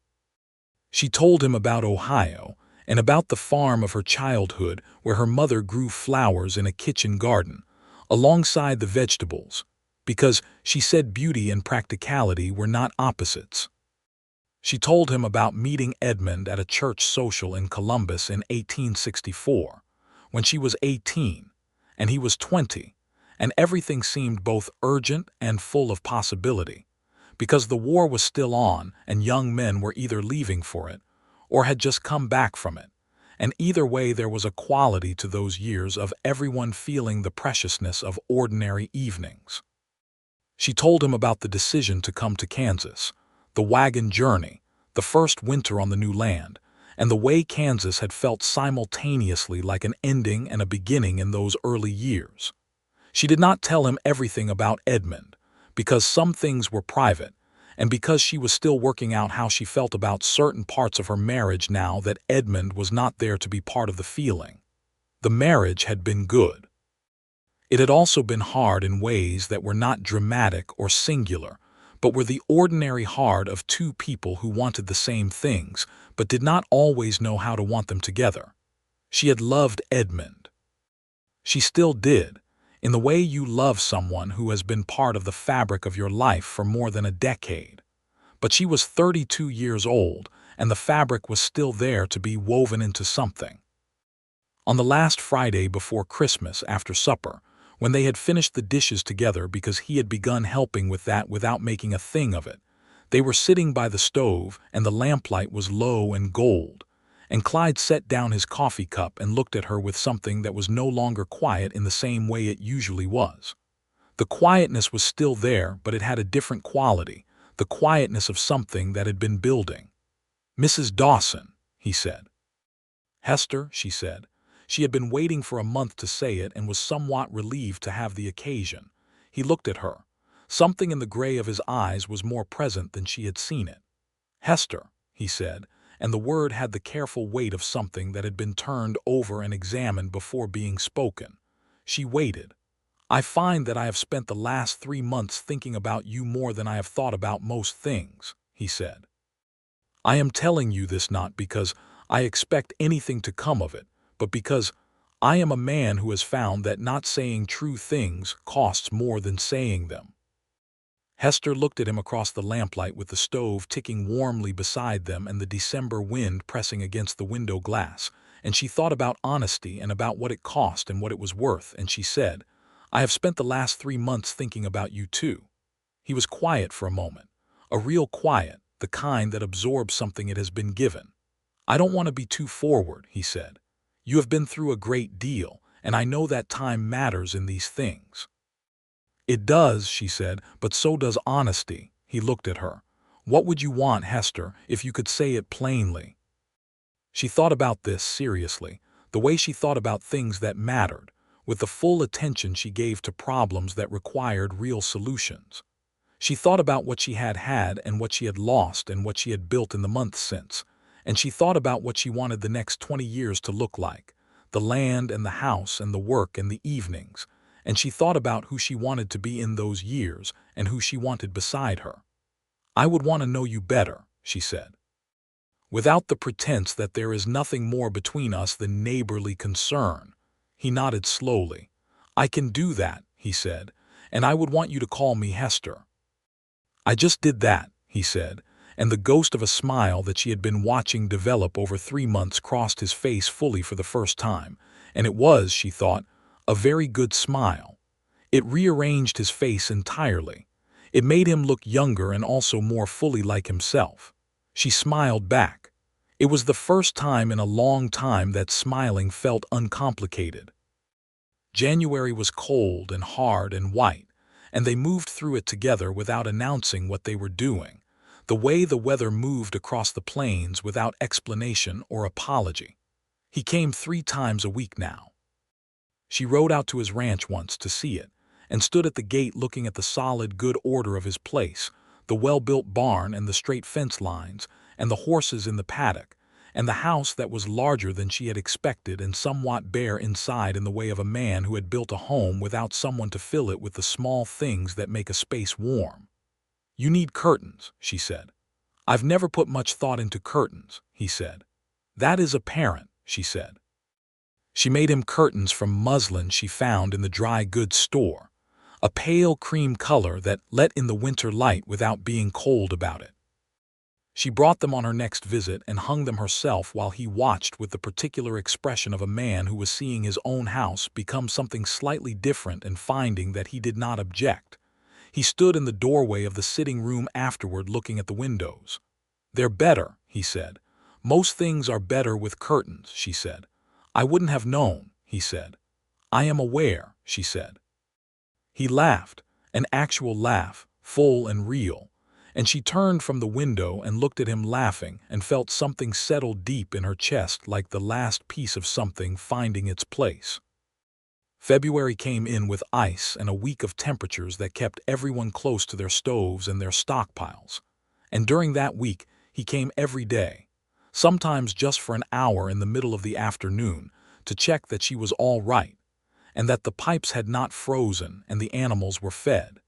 She told him about Ohio and about the farm of her childhood where her mother grew flowers in a kitchen garden alongside the vegetables, because she said beauty and practicality were not opposites. She told him about meeting Edmund at a church social in Columbus in 1864, when she was 18 and he was 20, and everything seemed both urgent and full of possibility, because the war was still on and young men were either leaving for it or had just come back from it, and either way there was a quality to those years of everyone feeling the preciousness of ordinary evenings. She told him about the decision to come to Kansas, the wagon journey, the first winter on the new land, and the way Kansas had felt simultaneously like an ending and a beginning in those early years. She did not tell him everything about Edmund, because some things were private, and because she was still working out how she felt about certain parts of her marriage now that Edmund was not there to be part of the feeling. The marriage had been good. It had also been hard in ways that were not dramatic or singular, but were the ordinary heart of two people who wanted the same things, but did not always know how to want them together. She had loved Edmund. She still did, in the way you love someone who has been part of the fabric of your life for more than a decade. But she was 32 years old, and the fabric was still there to be woven into something. On the last Friday before Christmas, after supper, when they had finished the dishes together because he had begun helping with that without making a thing of it, they were sitting by the stove and the lamplight was low and gold, and Clyde set down his coffee cup and looked at her with something that was no longer quiet in the same way it usually was. The quietness was still there, but it had a different quality, the quietness of something that had been building. "Mrs. Dawson," he said. "Hester," she said. She had been waiting for a month to say it and was somewhat relieved to have the occasion. He looked at her. Something in the gray of his eyes was more present than she had seen it. "Hester," he said, and the word had the careful weight of something that had been turned over and examined before being spoken. She waited. "I find that I have spent the last 3 months thinking about you more than I have thought about most things," he said. "I am telling you this not because I expect anything to come of it, but because I am a man who has found that not saying true things costs more than saying them." Hester looked at him across the lamplight with the stove ticking warmly beside them and the December wind pressing against the window glass, and she thought about honesty and about what it cost and what it was worth, and she said, "I have spent the last 3 months thinking about you too." He was quiet for a moment, a real quiet, the kind that absorbs something it has been given. "I don't want to be too forward," he said. "You have been through a great deal, and I know that time matters in these things." "It does," she said, "but so does honesty." He looked at her. "What would you want, Hester, if you could say it plainly?" She thought about this seriously, the way she thought about things that mattered, with the full attention she gave to problems that required real solutions. She thought about what she had had and what she had lost and what she had built in the months since, and she thought about what she wanted the next 20 years to look like, the land and the house and the work and the evenings, and she thought about who she wanted to be in those years and who she wanted beside her. "I would want to know you better," she said. "Without the pretense that there is nothing more between us than neighborly concern." He nodded slowly. "I can do that," he said, "and I would want you to call me Hester." "I just did that," he said, and the ghost of a smile that she had been watching develop over 3 months crossed his face fully for the first time, and it was, she thought, a very good smile. It rearranged his face entirely. It made him look younger and also more fully like himself. She smiled back. It was the first time in a long time that smiling felt uncomplicated. January was cold and hard and white, and they moved through it together without announcing what they were doing, the way the weather moved across the plains without explanation or apology. He came 3 times a week now. She rode out to his ranch once to see it, and stood at the gate looking at the solid good order of his place, the well-built barn and the straight fence lines, and the horses in the paddock, and the house that was larger than she had expected and somewhat bare inside in the way of a man who had built a home without someone to fill it with the small things that make a space warm. "You need curtains," she said. "I've never put much thought into curtains," he said. "That is apparent," she said. She made him curtains from muslin she found in the dry goods store, a pale cream color that let in the winter light without being cold about it. She brought them on her next visit and hung them herself while he watched with the particular expression of a man who was seeing his own house become something slightly different and finding that he did not object. He stood in the doorway of the sitting room afterward looking at the windows. "They're better," he said. "Most things are better with curtains," she said. "I wouldn't have known," he said. "I am aware," she said. He laughed, an actual laugh, full and real, and she turned from the window and looked at him laughing and felt something settle deep in her chest like the last piece of something finding its place. February came in with ice and a week of temperatures that kept everyone close to their stoves and their stockpiles, and during that week he came every day, sometimes just for an hour in the middle of the afternoon, to check that she was all right, and that the pipes had not frozen and the animals were fed.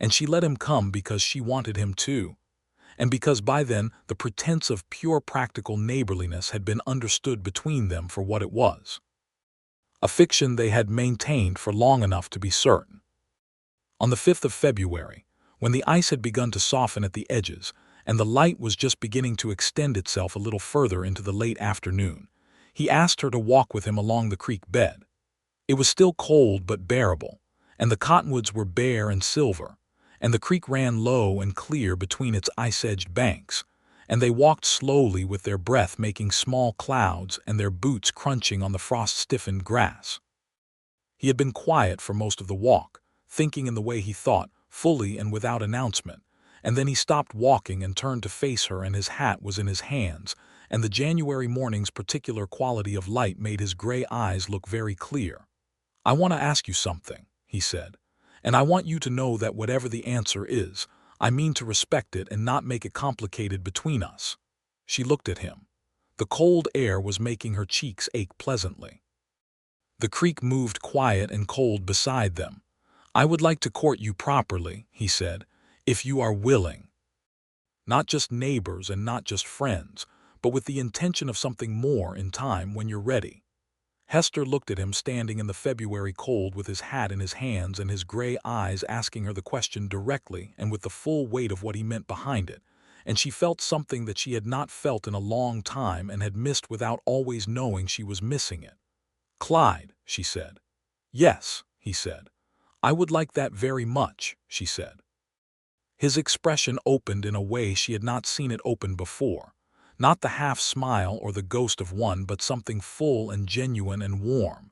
and she let him come because she wanted him to, and because by then the pretense of pure practical neighborliness had been understood between them for what it was. A fiction they had maintained for long enough to be certain. On the 5th of February, when the ice had begun to soften at the edges, and the light was just beginning to extend itself a little further into the late afternoon, he asked her to walk with him along the creek bed. It was still cold but bearable, and the cottonwoods were bare and silver, and the creek ran low and clear between its ice-edged banks, and they walked slowly with their breath making small clouds and their boots crunching on the frost-stiffened grass. He had been quiet for most of the walk, thinking in the way he thought, fully and without announcement, and then he stopped walking and turned to face her, and his hat was in his hands, and the January morning's particular quality of light made his gray eyes look very clear. "I want to ask you something," he said, "and I want you to know that whatever the answer is, I mean to respect it and not make it complicated between us." She looked at him. The cold air was making her cheeks ache pleasantly. The creek moved quiet and cold beside them. "I would like to court you properly," he said, "if you are willing. Not just neighbors and not just friends, but with the intention of something more in time when you're ready." Hester looked at him standing in the February cold with his hat in his hands and his gray eyes asking her the question directly and with the full weight of what he meant behind it, and she felt something that she had not felt in a long time and had missed without always knowing she was missing it. "Clyde," she said. "Yes," he said. "I would like that very much," she said. His expression opened in a way she had not seen it open before. Not the half-smile or the ghost of one, but something full and genuine and warm.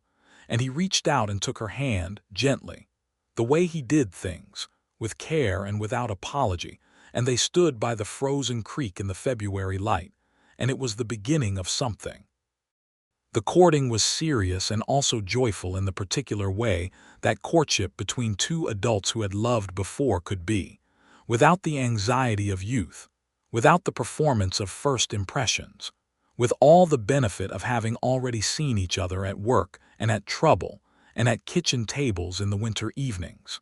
And he reached out and took her hand, gently. The way he did things, with care and without apology, and they stood by the frozen creek in the February light, and it was the beginning of something. The courting was serious and also joyful in the particular way that courtship between two adults who had loved before could be, without the anxiety of youth, without the performance of first impressions, with all the benefit of having already seen each other at work and at trouble and at kitchen tables in the winter evenings.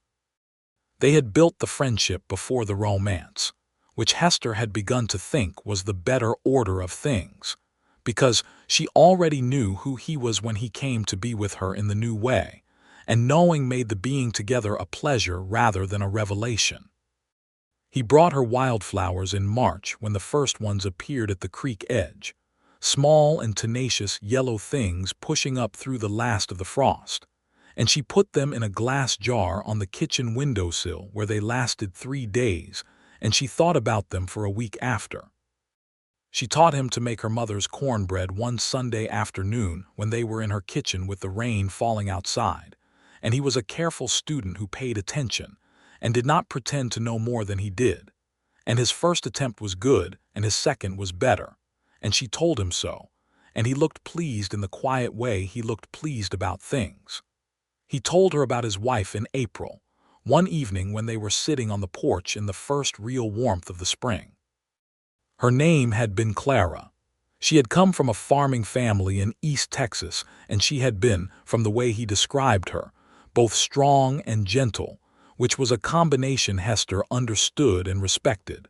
They had built the friendship before the romance, which Hester had begun to think was the better order of things, because she already knew who he was when he came to be with her in the new way, and knowing made the being together a pleasure rather than a revelation. He brought her wildflowers in March when the first ones appeared at the creek edge, small and tenacious yellow things pushing up through the last of the frost, and she put them in a glass jar on the kitchen windowsill where they lasted 3 days, and she thought about them for a week after. She taught him to make her mother's cornbread one Sunday afternoon when they were in her kitchen with the rain falling outside, and he was a careful student who paid attention and did not pretend to know more than he did. And his first attempt was good, and his second was better, and she told him so, and he looked pleased in the quiet way he looked pleased about things. He told her about his wife in April, one evening when they were sitting on the porch in the first real warmth of the spring. Her name had been Clara. She had come from a farming family in East Texas, and she had been, from the way he described her, both strong and gentle, which was a combination Hester understood and respected.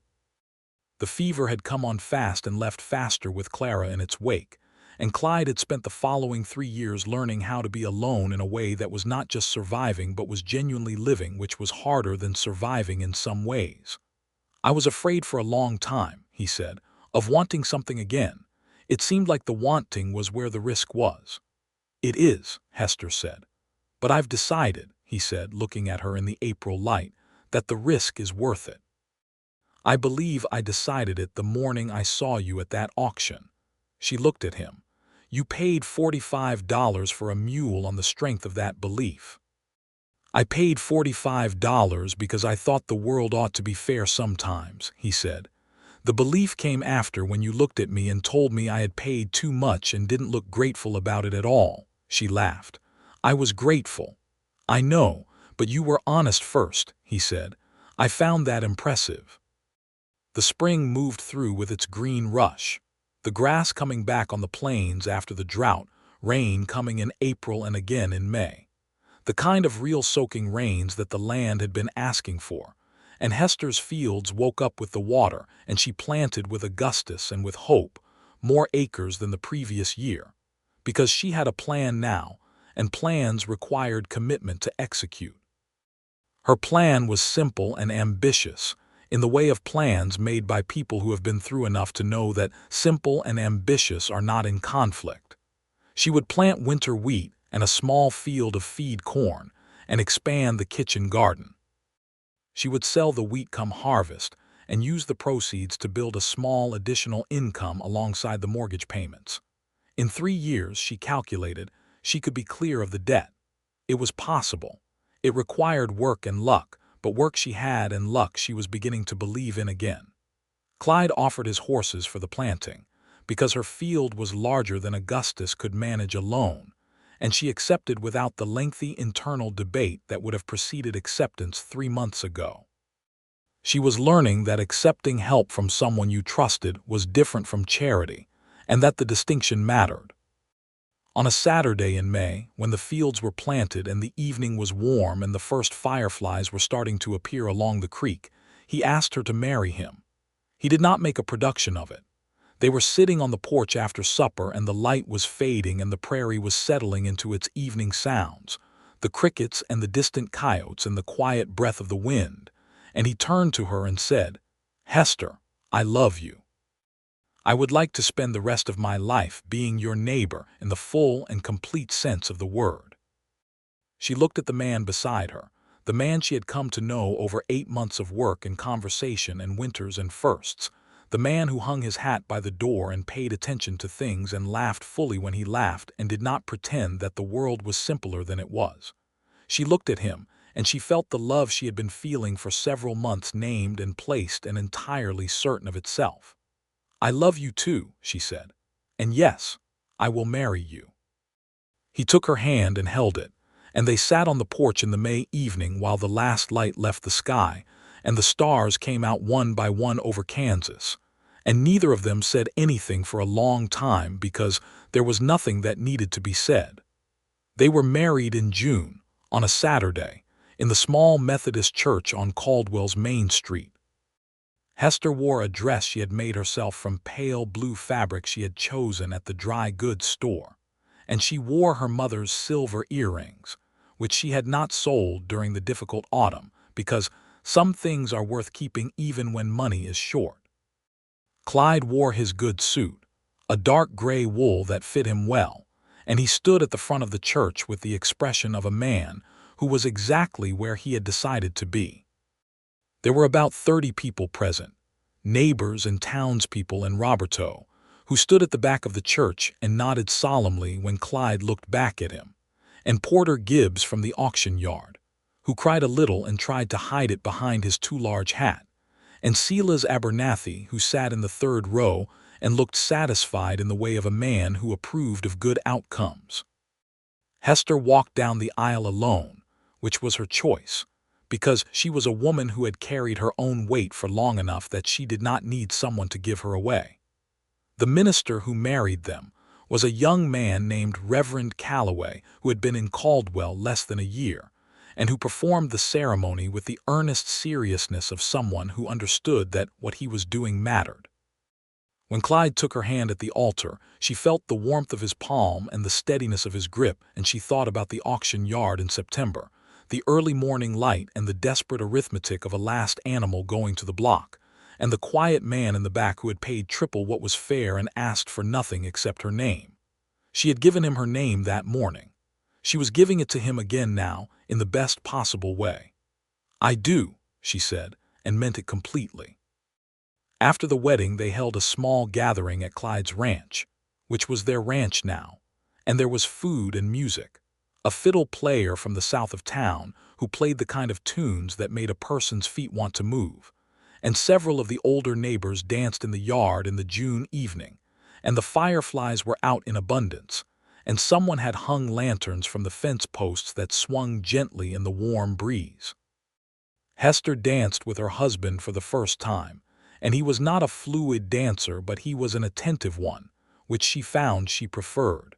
The fever had come on fast and left faster with Clara in its wake, and Clyde had spent the following 3 years learning how to be alone in a way that was not just surviving but was genuinely living, which was harder than surviving in some ways. "I was afraid for a long time," he said, "of wanting something again. It seemed like the wanting was where the risk was." "It is," Hester said. "But I've decided," he said, looking at her in the April light, "that the risk is worth it. I believe I decided it the morning I saw you at that auction." She looked at him. "You paid $45 for a mule on the strength of that belief." "I paid $45 because I thought the world ought to be fair sometimes," he said. "The belief came after when you looked at me and told me I had paid too much and didn't look grateful about it at all." She laughed. "I was grateful. I know, but you were honest first," he said. "I found that impressive." The spring moved through with its green rush, the grass coming back on the plains after the drought, rain coming in April and again in May. The kind of real soaking rains that the land had been asking for, and Hester's fields woke up with the water, and she planted with Augustus and with hope more acres than the previous year, because she had a plan now, and plans required commitment to execute. Her plan was simple and ambitious, in the way of plans made by people who have been through enough to know that simple and ambitious are not in conflict. She would plant winter wheat and a small field of feed corn, and expand the kitchen garden. She would sell the wheat come harvest and use the proceeds to build a small additional income alongside the mortgage payments. In 3 years, she calculated, she could be clear of the debt. It was possible. It required work and luck, but work she had and luck she was beginning to believe in again. Clyde offered his horses for the planting, because her field was larger than Augustus could manage alone, and she accepted without the lengthy internal debate that would have preceded acceptance 3 months ago. She was learning that accepting help from someone you trusted was different from charity, and that the distinction mattered. On a Saturday in May, when the fields were planted and the evening was warm and the first fireflies were starting to appear along the creek, he asked her to marry him. He did not make a production of it. They were sitting on the porch after supper, and the light was fading and the prairie was settling into its evening sounds, the crickets and the distant coyotes and the quiet breath of the wind, and he turned to her and said, "Hester, I love you. I would like to spend the rest of my life being your neighbor in the full and complete sense of the word." She looked at the man beside her, the man she had come to know over 8 months of work and conversation and winters and firsts, the man who hung his hat by the door and paid attention to things and laughed fully when he laughed and did not pretend that the world was simpler than it was. She looked at him, and she felt the love she had been feeling for several months named and placed and entirely certain of itself. "I love you too," she said, "and yes, I will marry you." He took her hand and held it, and they sat on the porch in the May evening while the last light left the sky, and the stars came out one by one over Kansas, and neither of them said anything for a long time because there was nothing that needed to be said. They were married in June, on a Saturday, in the small Methodist church on Caldwell's Main Street. Hester wore a dress she had made herself from pale blue fabric she had chosen at the dry goods store, and she wore her mother's silver earrings, which she had not sold during the difficult autumn, because some things are worth keeping even when money is short. Clyde wore his good suit, a dark gray wool that fit him well, and he stood at the front of the church with the expression of a man who was exactly where he had decided to be. There were about 30 people present, neighbors and townspeople in Roberto, who stood at the back of the church and nodded solemnly when Clyde looked back at him, and Porter Gibbs from the auction yard, who cried a little and tried to hide it behind his too large hat, and Silas Abernathy, who sat in the third row and looked satisfied in the way of a man who approved of good outcomes. Hester walked down the aisle alone, which was her choice, because she was a woman who had carried her own weight for long enough that she did not need someone to give her away. The minister who married them was a young man named Reverend Calloway, who had been in Caldwell less than a year, and who performed the ceremony with the earnest seriousness of someone who understood that what he was doing mattered. When Clyde took her hand at the altar, she felt the warmth of his palm and the steadiness of his grip, and she thought about the auction yard in September, the early morning light and the desperate arithmetic of a last animal going to the block, and the quiet man in the back who had paid triple what was fair and asked for nothing except her name. She had given him her name that morning. She was giving it to him again now, in the best possible way. "I do," she said, and meant it completely. After the wedding, they held a small gathering at Clyde's ranch, which was their ranch now, and there was food and music. A fiddle player from the south of town who played the kind of tunes that made a person's feet want to move, and several of the older neighbors danced in the yard in the June evening, and the fireflies were out in abundance, and someone had hung lanterns from the fence posts that swung gently in the warm breeze. Hester danced with her husband for the first time, and he was not a fluid dancer, but he was an attentive one, which she found she preferred.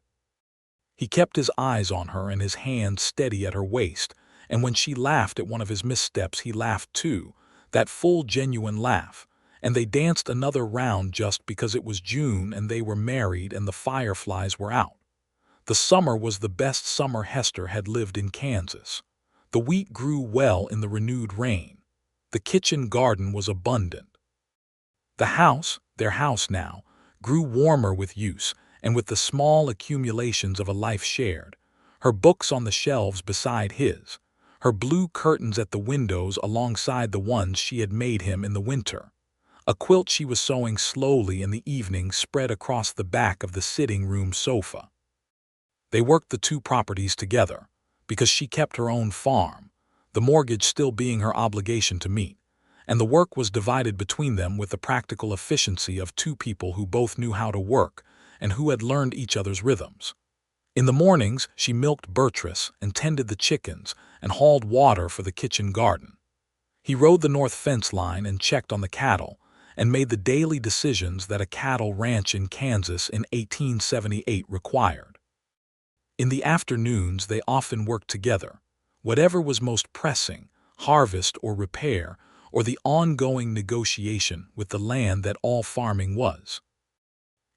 He kept his eyes on her and his hand steady at her waist, and when she laughed at one of his missteps he laughed too, that full, genuine laugh, and they danced another round just because it was June and they were married and the fireflies were out. The summer was the best summer Hester had lived in Kansas. The wheat grew well in the renewed rain. The kitchen garden was abundant. The house, their house now, grew warmer with use and with the small accumulations of a life shared. Her books on the shelves beside his, her blue curtains at the windows alongside the ones she had made him in the winter. A quilt she was sewing slowly in the evening spread across the back of the sitting room sofa. They worked the two properties together, because she kept her own farm, the mortgage still being her obligation to meet, and the work was divided between them with the practical efficiency of two people who both knew how to work and who had learned each other's rhythms. In the mornings, she milked Bertress and tended the chickens and hauled water for the kitchen garden. He rode the north fence line and checked on the cattle and made the daily decisions that a cattle ranch in Kansas in 1878 required. In the afternoons, they often worked together, whatever was most pressing, harvest or repair, or the ongoing negotiation with the land that all farming was.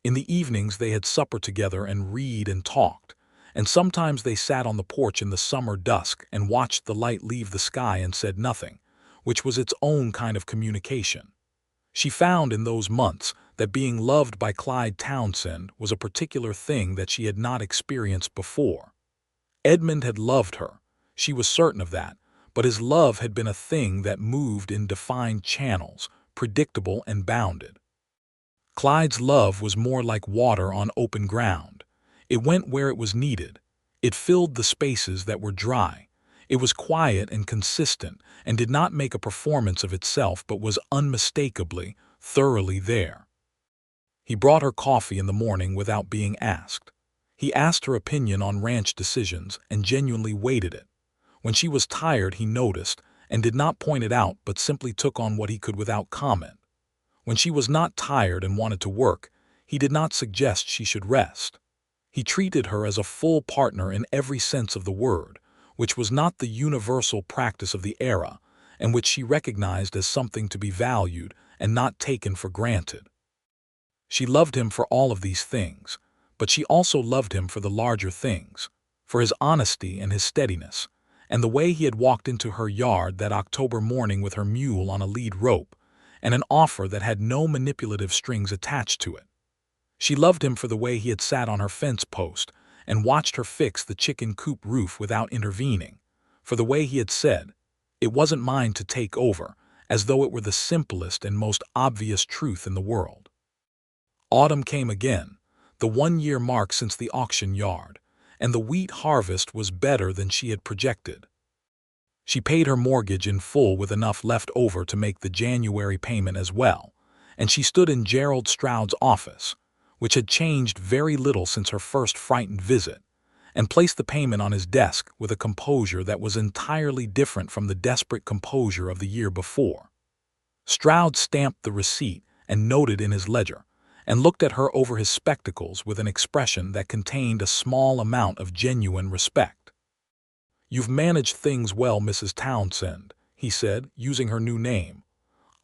In the evenings, they had supper together and read and talked, and sometimes they sat on the porch in the summer dusk and watched the light leave the sky and said nothing, which was its own kind of communication. She found in those months that being loved by Clyde Townsend was a particular thing that she had not experienced before. Edmund had loved her, she was certain of that, but his love had been a thing that moved in defined channels, predictable and bounded. Clyde's love was more like water on open ground. It went where it was needed. It filled the spaces that were dry. It was quiet and consistent and did not make a performance of itself but was unmistakably, thoroughly there. He brought her coffee in the morning without being asked. He asked her opinion on ranch decisions and genuinely weighted it. When she was tired, he noticed and did not point it out but simply took on what he could without comment. When she was not tired and wanted to work, he did not suggest she should rest. He treated her as a full partner in every sense of the word, which was not the universal practice of the era, and which she recognized as something to be valued and not taken for granted. She loved him for all of these things, but she also loved him for the larger things, for his honesty and his steadiness, and the way he had walked into her yard that October morning with her mule on a lead rope, and an offer that had no manipulative strings attached to it. She loved him for the way he had sat on her fence post and watched her fix the chicken coop roof without intervening, for the way he had said, "It wasn't mine to take over," as though it were the simplest and most obvious truth in the world. Autumn came again, the 1-year mark since the auction yard, and the wheat harvest was better than she had projected. She paid her mortgage in full with enough left over to make the January payment as well, and she stood in Gerald Stroud's office, which had changed very little since her first frightened visit, and placed the payment on his desk with a composure that was entirely different from the desperate composure of the year before. Stroud stamped the receipt and noted in his ledger, and looked at her over his spectacles with an expression that contained a small amount of genuine respect. "You've managed things well, Mrs. Townsend," he said, using her new name.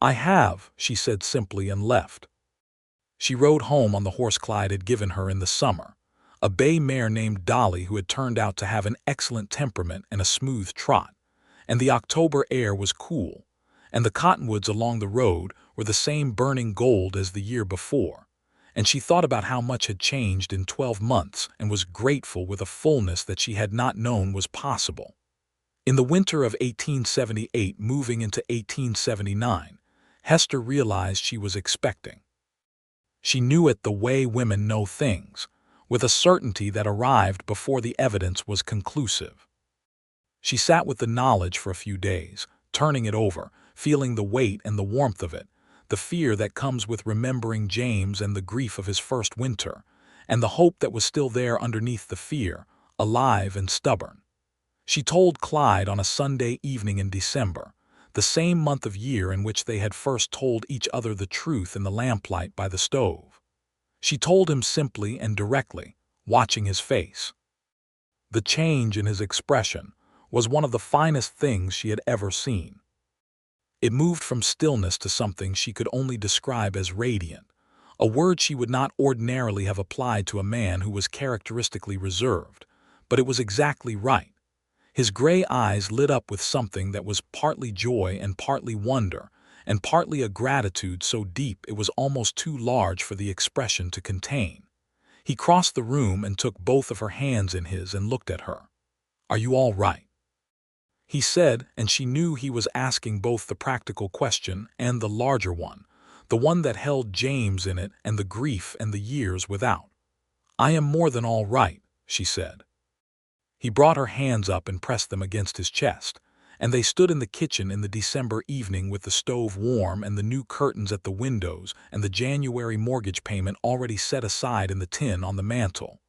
"I have," she said simply and left. She rode home on the horse Clyde had given her in the summer, a bay mare named Dolly who had turned out to have an excellent temperament and a smooth trot, and the October air was cool, and the cottonwoods along the road were the same burning gold as the year before, and she thought about how much had changed in 12 months and was grateful with a fullness that she had not known was possible. In the winter of 1878 moving into 1879, Hester realized she was expecting. She knew it the way women know things, with a certainty that arrived before the evidence was conclusive. She sat with the knowledge for a few days, turning it over, feeling the weight and the warmth of it, the fear that comes with remembering James and the grief of his first winter, and the hope that was still there underneath the fear, alive and stubborn. She told Clyde on a Sunday evening in December, the same month of year in which they had first told each other the truth in the lamplight by the stove. She told him simply and directly, watching his face. The change in his expression was one of the finest things she had ever seen. It moved from stillness to something she could only describe as radiant, a word she would not ordinarily have applied to a man who was characteristically reserved, but it was exactly right. His gray eyes lit up with something that was partly joy and partly wonder, and partly a gratitude so deep it was almost too large for the expression to contain. He crossed the room and took both of her hands in his and looked at her. "Are you all right?" he said, and she knew he was asking both the practical question and the larger one, the one that held James in it and the grief and the years without. "I am more than all right," she said. He brought her hands up and pressed them against his chest, and they stood in the kitchen in the December evening with the stove warm and the new curtains at the windows and the January mortgage payment already set aside in the tin on the mantel.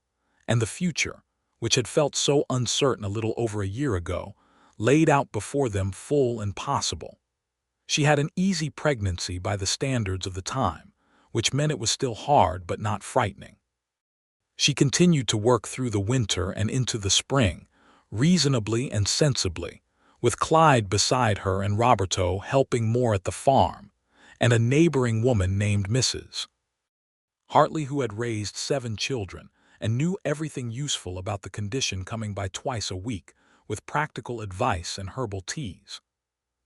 And the future, which had felt so uncertain a little over a year ago, laid out before them full and possible. She had an easy pregnancy by the standards of the time, which meant it was still hard but not frightening. She continued to work through the winter and into the spring, reasonably and sensibly, with Clyde beside her and Roberto helping more at the farm, and a neighboring woman named Mrs. Hartley, who had raised 7 children and knew everything useful about the condition, coming by twice a week with practical advice and herbal teas.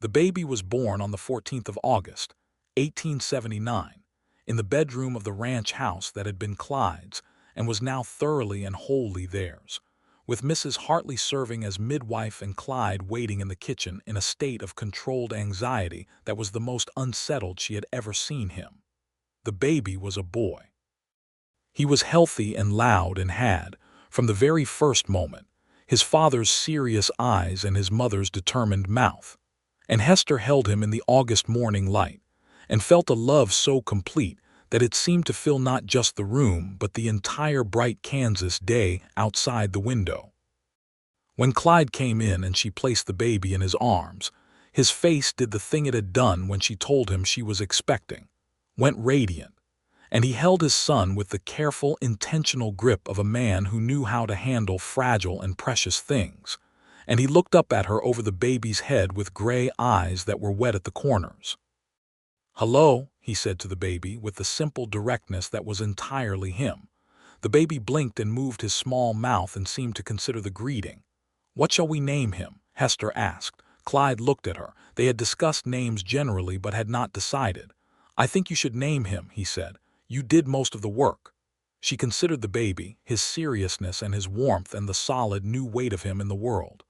The baby was born on the 14th of August, 1879, in the bedroom of the ranch house that had been Clyde's and was now thoroughly and wholly theirs, with Mrs. Hartley serving as midwife and Clyde waiting in the kitchen in a state of controlled anxiety that was the most unsettled she had ever seen him. The baby was a boy. He was healthy and loud and had, from the very first moment, his father's serious eyes and his mother's determined mouth. And Hester held him in the August morning light, and felt a love so complete that it seemed to fill not just the room but the entire bright Kansas day outside the window. When Clyde came in and she placed the baby in his arms, his face did the thing it had done when she told him she was expecting, went radiant, and he held his son with the careful, intentional grip of a man who knew how to handle fragile and precious things, and he looked up at her over the baby's head with gray eyes that were wet at the corners. "Hello," he said to the baby with the simple directness that was entirely him. The baby blinked and moved his small mouth and seemed to consider the greeting. "What shall we name him?" Hester asked. Clyde looked at her. They had discussed names generally but had not decided. "I think you should name him," he said. "You did most of the work." She considered the baby, his seriousness and his warmth and the solid new weight of him in the world.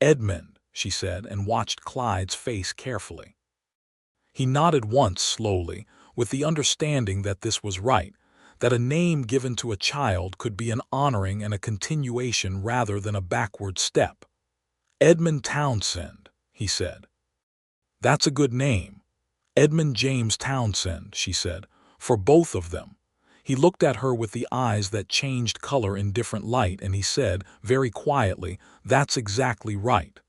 "Edmund," she said, and watched Clyde's face carefully. He nodded once slowly, with the understanding that this was right, that a name given to a child could be an honoring and a continuation rather than a backward step. "Edmund Townsend," he said. "That's a good name." "Edmund James Townsend," she said, "for both of them." He looked at her with the eyes that changed color in different light, and he said, very quietly, "That's exactly right."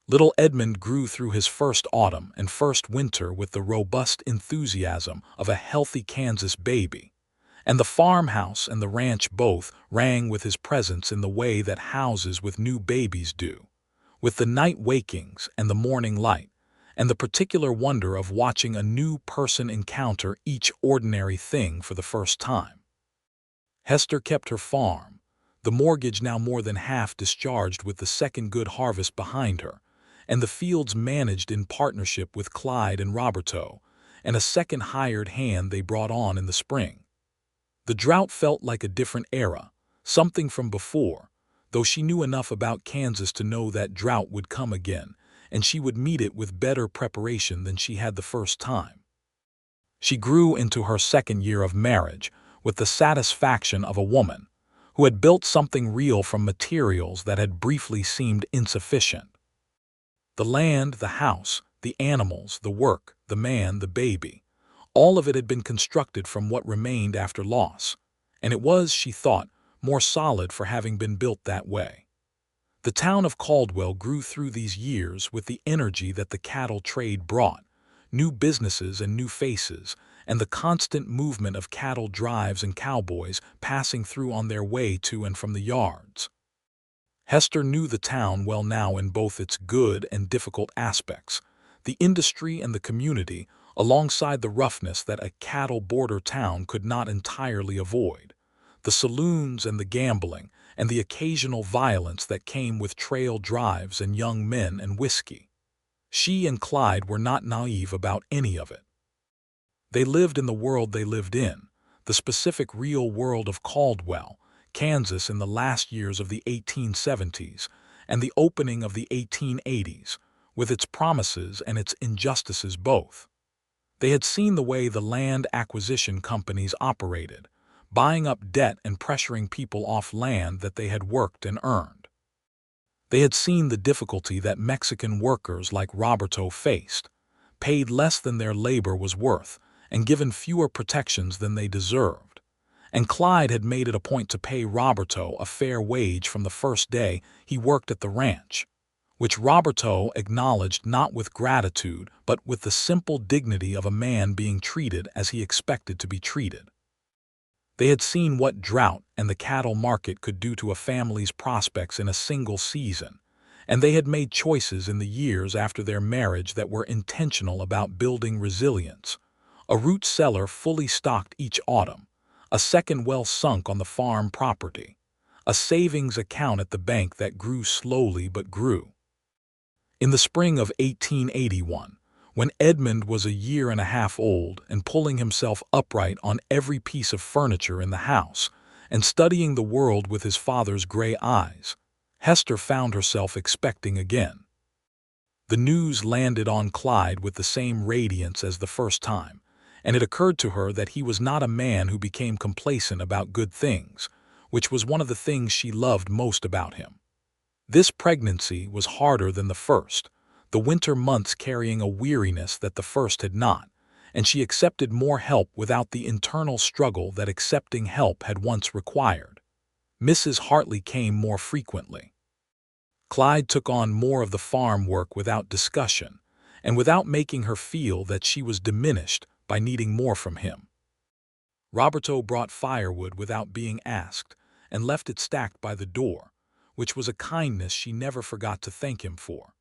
Little Edmund grew through his first autumn and first winter with the robust enthusiasm of a healthy Kansas baby, and the farmhouse and the ranch both rang with his presence in the way that houses with new babies do, with the night wakings and the morning light, and the particular wonder of watching a new person encounter each ordinary thing for the first time. Hester kept her farm, the mortgage now more than half discharged with the second good harvest behind her, and the fields managed in partnership with Clyde and Roberto, and a second hired hand they brought on in the spring. The drought felt like a different era, something from before, though she knew enough about Kansas to know that drought would come again, and she would meet it with better preparation than she had the first time. She grew into her second year of marriage with the satisfaction of a woman who had built something real from materials that had briefly seemed insufficient. The land, the house, the animals, the work, the man, the baby, all of it had been constructed from what remained after loss, and it was, she thought, more solid for having been built that way. The town of Caldwell grew through these years with the energy that the cattle trade brought, new businesses and new faces, and the constant movement of cattle drives and cowboys passing through on their way to and from the yards. Hester knew the town well now in both its good and difficult aspects, the industry and the community, alongside the roughness that a cattle border town could not entirely avoid, the saloons and the gambling, and the occasional violence that came with trail drives and young men and whiskey. She and Clyde were not naive about any of it. They lived in the world they lived in, the specific real world of Caldwell, Kansas in the last years of the 1870s and the opening of the 1880s, with its promises and its injustices both. They had seen the way the land acquisition companies operated, buying up debt and pressuring people off land that they had worked and earned. They had seen the difficulty that Mexican workers like Roberto faced, paid less than their labor was worth, and given fewer protections than they deserved. And Clyde had made it a point to pay Roberto a fair wage from the first day he worked at the ranch, which Roberto acknowledged not with gratitude but with the simple dignity of a man being treated as he expected to be treated. They had seen what drought and the cattle market could do to a family's prospects in a single season, and they had made choices in the years after their marriage that were intentional about building resilience. A root cellar fully stocked each autumn, a second well sunk on the farm property, a savings account at the bank that grew slowly but grew. In the spring of 1881, when Edmund was a year and a half old and pulling himself upright on every piece of furniture in the house and studying the world with his father's gray eyes, Hester found herself expecting again. The news landed on Clyde with the same radiance as the first time, and it occurred to her that he was not a man who became complacent about good things, which was one of the things she loved most about him. This pregnancy was harder than the first, the winter months carrying a weariness that the first had not, and she accepted more help without the internal struggle that accepting help had once required. Mrs. Hartley came more frequently. Clyde took on more of the farm work without discussion, and without making her feel that she was diminished by needing more from him. Roberto brought firewood without being asked, and left it stacked by the door, which was a kindness she never forgot to thank him for.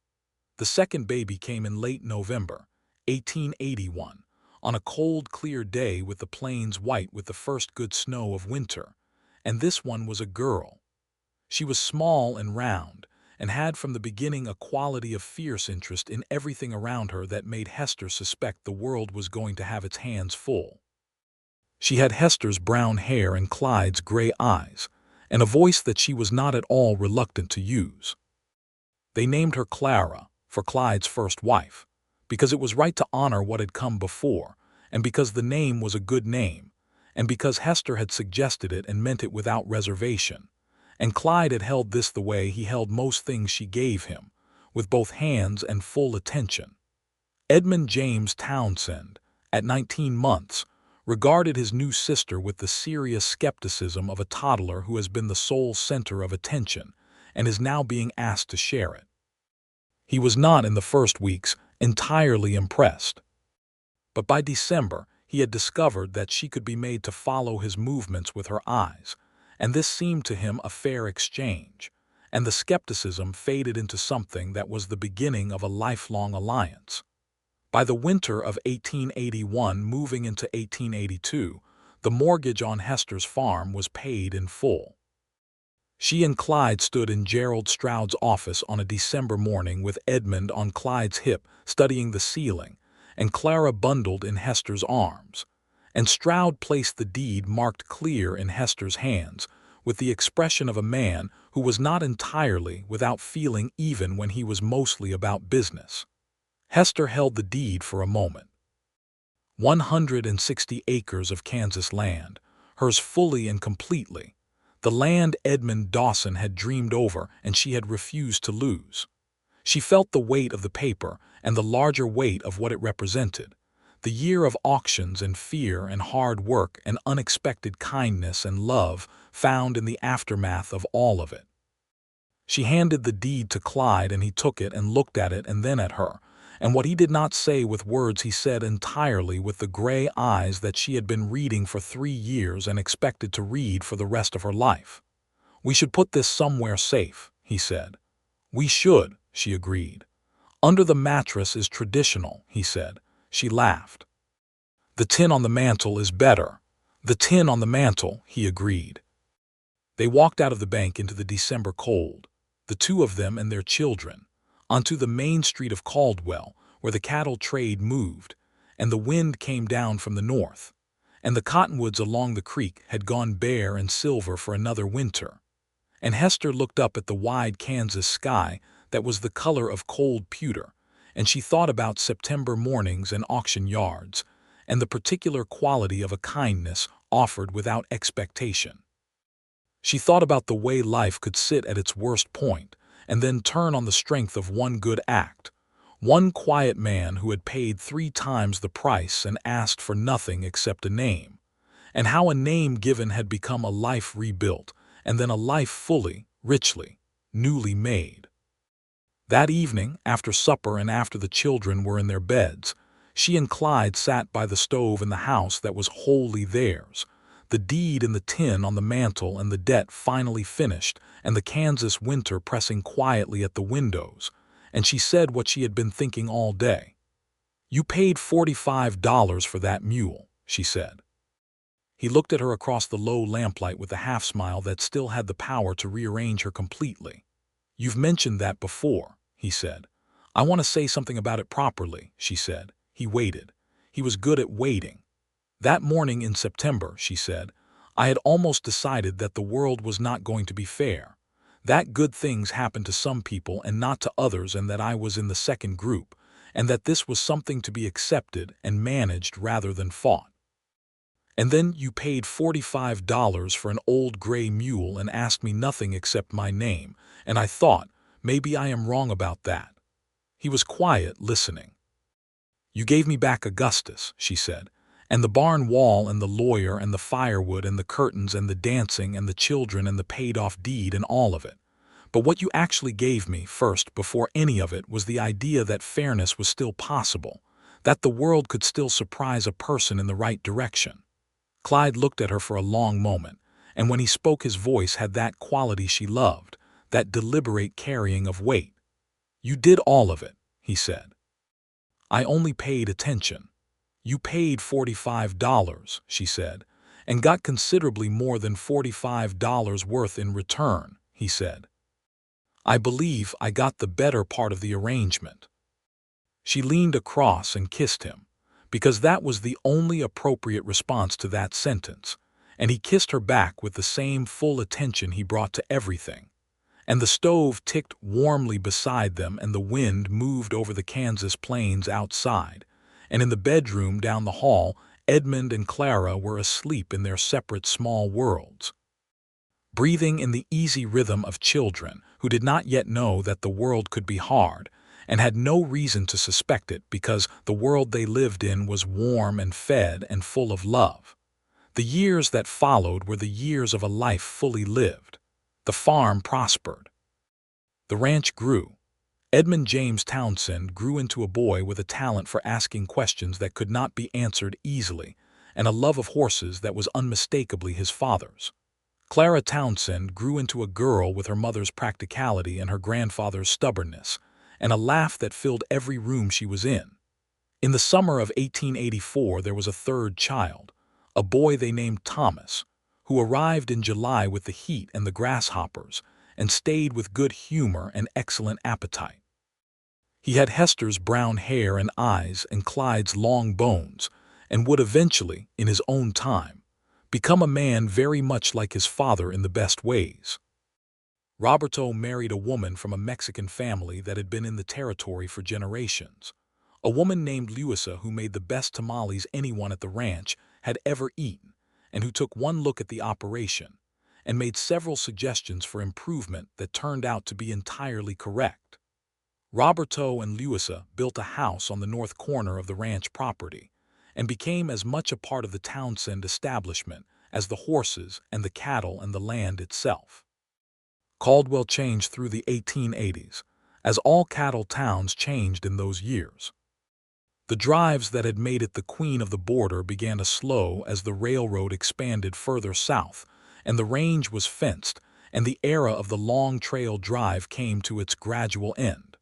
The second baby came in late November, 1881, on a cold, clear day with the plains white with the first good snow of winter, and this one was a girl. She was small and round, and had from the beginning a quality of fierce interest in everything around her that made Hester suspect the world was going to have its hands full. She had Hester's brown hair and Clyde's gray eyes, and a voice that she was not at all reluctant to use. They named her Clara, for Clyde's first wife, because it was right to honor what had come before, and because the name was a good name, and because Hester had suggested it and meant it without reservation, and Clyde had held this the way he held most things she gave him, with both hands and full attention. Edmund James Townsend, at 19 months, regarded his new sister with the serious skepticism of a toddler who has been the sole center of attention and is now being asked to share it. He was not, in the first weeks, entirely impressed. But by December, he had discovered that she could be made to follow his movements with her eyes, and this seemed to him a fair exchange, and the skepticism faded into something that was the beginning of a lifelong alliance. By the winter of 1881 moving into 1882, the mortgage on Hester's farm was paid in full. She and Clyde stood in Gerald Stroud's office on a December morning with Edmund on Clyde's hip studying the ceiling, and Clara bundled in Hester's arms, and Stroud placed the deed marked clear in Hester's hands with the expression of a man who was not entirely without feeling even when he was mostly about business. Hester held the deed for a moment. 160 acres of Kansas land, hers fully and completely, the land Edmund Dawson had dreamed over and she had refused to lose. She felt the weight of the paper and the larger weight of what it represented, the year of auctions and fear and hard work and unexpected kindness and love found in the aftermath of all of it. She handed the deed to Clyde and he took it and looked at it and then at her, and what he did not say with words he said entirely with the gray eyes that she had been reading for 3 years and expected to read for the rest of her life. "We should put this somewhere safe," he said. "We should," she agreed. Under the mattress is traditional, he said. She laughed. The tin on the mantel is better. The tin on the mantel, he agreed. They walked out of the bank into the December cold, the two of them and their children, onto the main street of Caldwell, where the cattle trade moved, and the wind came down from the north, and the cottonwoods along the creek had gone bare and silver for another winter. And Hester looked up at the wide Kansas sky that was the color of cold pewter, and she thought about September mornings and auction yards, and the particular quality of a kindness offered without expectation. She thought about the way life could sit at its worst point and then turn on the strength of one good act, one quiet man who had paid 3 times the price and asked for nothing except a name, and how a name given had become a life rebuilt, and then a life fully, richly, newly made. That evening, after supper and after the children were in their beds, she and Clyde sat by the stove in the house that was wholly theirs, the deed in the tin on the mantel and the debt finally finished and the Kansas winter pressing quietly at the windows, and she said what she had been thinking all day. "You paid $45 for that mule," she said. He looked at her across the low lamplight with a half-smile that still had the power to rearrange her completely. "You've mentioned that before," he said. "I want to say something about it properly," she said. He waited. He was good at waiting. "That morning in September," she said, "I had almost decided that the world was not going to be fair, that good things happened to some people and not to others, and that I was in the second group, and that this was something to be accepted and managed rather than fought. And then you paid $45 for an old gray mule and asked me nothing except my name, and I thought, maybe I am wrong about that." He was quiet, listening. "You gave me back Augustus," she said, "and the barn wall and the lawyer and the firewood and the curtains and the dancing and the children and the paid-off deed and all of it. But what you actually gave me first before any of it was the idea that fairness was still possible, that the world could still surprise a person in the right direction." Clyde looked at her for a long moment, and when he spoke his voice had that quality she loved, that deliberate carrying of weight. "You did all of it," he said. "I only paid attention. You paid $45, she said, "and got considerably more than $45 worth in return," he said. "I believe I got the better part of the arrangement." She leaned across and kissed him, because that was the only appropriate response to that sentence, and he kissed her back with the same full attention he brought to everything. And the stove ticked warmly beside them, and the wind moved over the Kansas plains outside, and in the bedroom down the hall, Edmund and Clara were asleep in their separate small worlds, breathing in the easy rhythm of children who did not yet know that the world could be hard, and had no reason to suspect it because the world they lived in was warm and fed and full of love. The years that followed were the years of a life fully lived. The farm prospered. The ranch grew. Edmund James Townsend grew into a boy with a talent for asking questions that could not be answered easily, and a love of horses that was unmistakably his father's. Clara Townsend grew into a girl with her mother's practicality and her grandfather's stubbornness, and a laugh that filled every room she was in. In the summer of 1884 there was a third child, a boy they named Thomas, who arrived in July with the heat and the grasshoppers, and stayed with good humor and excellent appetite. He had Hester's brown hair and eyes and Clyde's long bones, and would eventually, in his own time, become a man very much like his father in the best ways. Roberto married a woman from a Mexican family that had been in the territory for generations, a woman named Luisa who made the best tamales anyone at the ranch had ever eaten, and who took one look at the operation and made several suggestions for improvement that turned out to be entirely correct. Roberto and Luisa built a house on the north corner of the ranch property and became as much a part of the Townsend establishment as the horses and the cattle and the land itself. Caldwell changed through the 1880s, as all cattle towns changed in those years. The drives that had made it the queen of the border began to slow as the railroad expanded further south, and the range was fenced, and the era of the long trail drive came to its gradual end.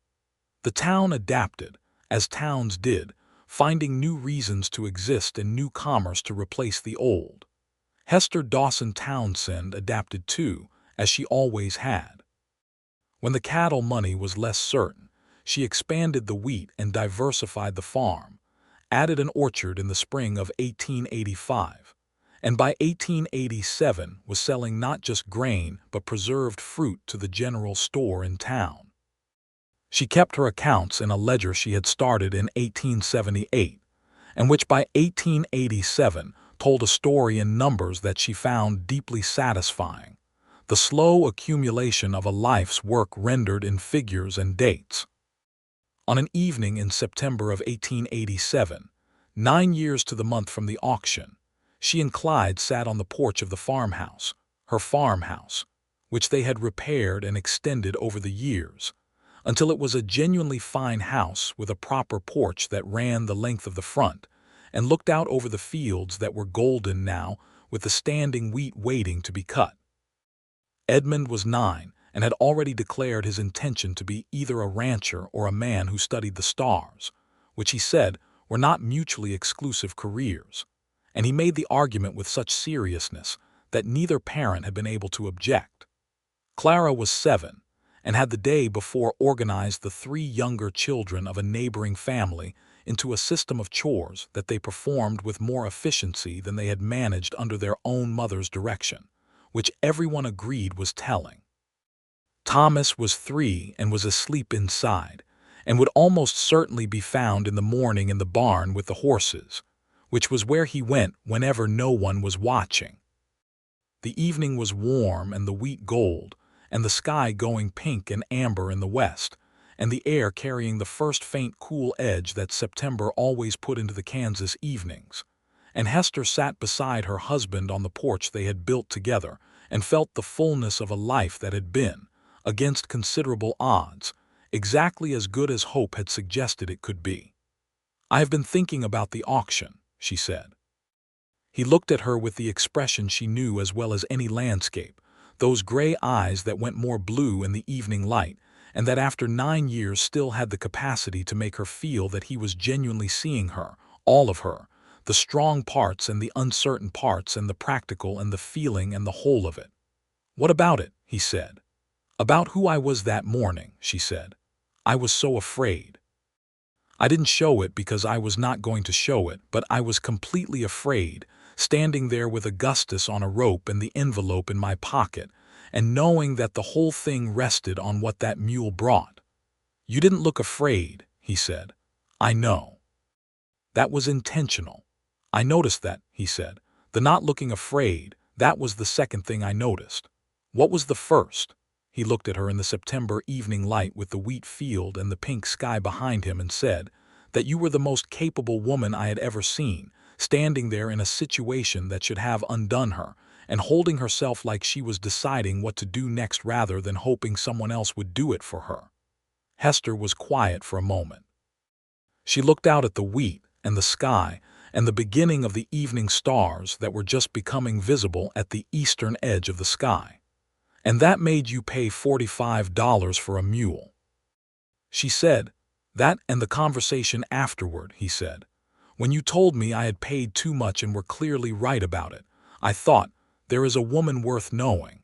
The town adapted, as towns did, finding new reasons to exist and new commerce to replace the old. Hester Dawson Townsend adapted too, as she always had. When the cattle money was less certain, she expanded the wheat and diversified the farm, added an orchard in the spring of 1885, and by 1887 was selling not just grain but preserved fruit to the general store in town. She kept her accounts in a ledger she had started in 1878, and which by 1887 told a story in numbers that she found deeply satisfying, the slow accumulation of a life's work rendered in figures and dates. On an evening in September of 1887, 9 years to the month from the auction, she and Clyde sat on the porch of the farmhouse, her farmhouse, which they had repaired and extended over the years, until it was a genuinely fine house with a proper porch that ran the length of the front and looked out over the fields that were golden now with the standing wheat waiting to be cut. Edmund was 9 and had already declared his intention to be either a rancher or a man who studied the stars, which he said were not mutually exclusive careers, and he made the argument with such seriousness that neither parent had been able to object. Clara was 7, and had the day before organized the 3 younger children of a neighboring family into a system of chores that they performed with more efficiency than they had managed under their own mother's direction, which everyone agreed was telling. Thomas was 3 and was asleep inside, and would almost certainly be found in the morning in the barn with the horses, which was where he went whenever no one was watching. The evening was warm and the wheat gold, and the sky going pink and amber in the west, and the air carrying the first faint cool edge that September always put into the Kansas evenings, and Hester sat beside her husband on the porch they had built together and felt the fullness of a life that had been, against considerable odds, exactly as good as hope had suggested it could be. "I have been thinking about the auction," she said. He looked at her with the expression she knew as well as any landscape, those gray eyes that went more blue in the evening light, and that after 9 years still had the capacity to make her feel that he was genuinely seeing her, all of her, the strong parts and the uncertain parts and the practical and the feeling and the whole of it. "What about it?" he said. "About who I was that morning," she said. "I was so afraid. I didn't show it because I was not going to show it, but I was completely afraid, standing there with Augustus on a rope and the envelope in my pocket, and knowing that the whole thing rested on what that mule brought." "You didn't look afraid," he said. "I know. That was intentional. I noticed that," he said. "The not looking afraid, that was the second thing I noticed." "What was the first?" He looked at her in the September evening light with the wheat field and the pink sky behind him and said, "That you were the most capable woman I had ever seen, standing there in a situation that should have undone her, and holding herself like she was deciding what to do next rather than hoping someone else would do it for her." Hester was quiet for a moment. She looked out at the wheat and the sky and the beginning of the evening stars that were just becoming visible at the eastern edge of the sky. "And that made you pay $45 for a mule," she said. "That and the conversation afterward," he said. "When you told me I had paid too much and were clearly right about it, I thought, there is a woman worth knowing."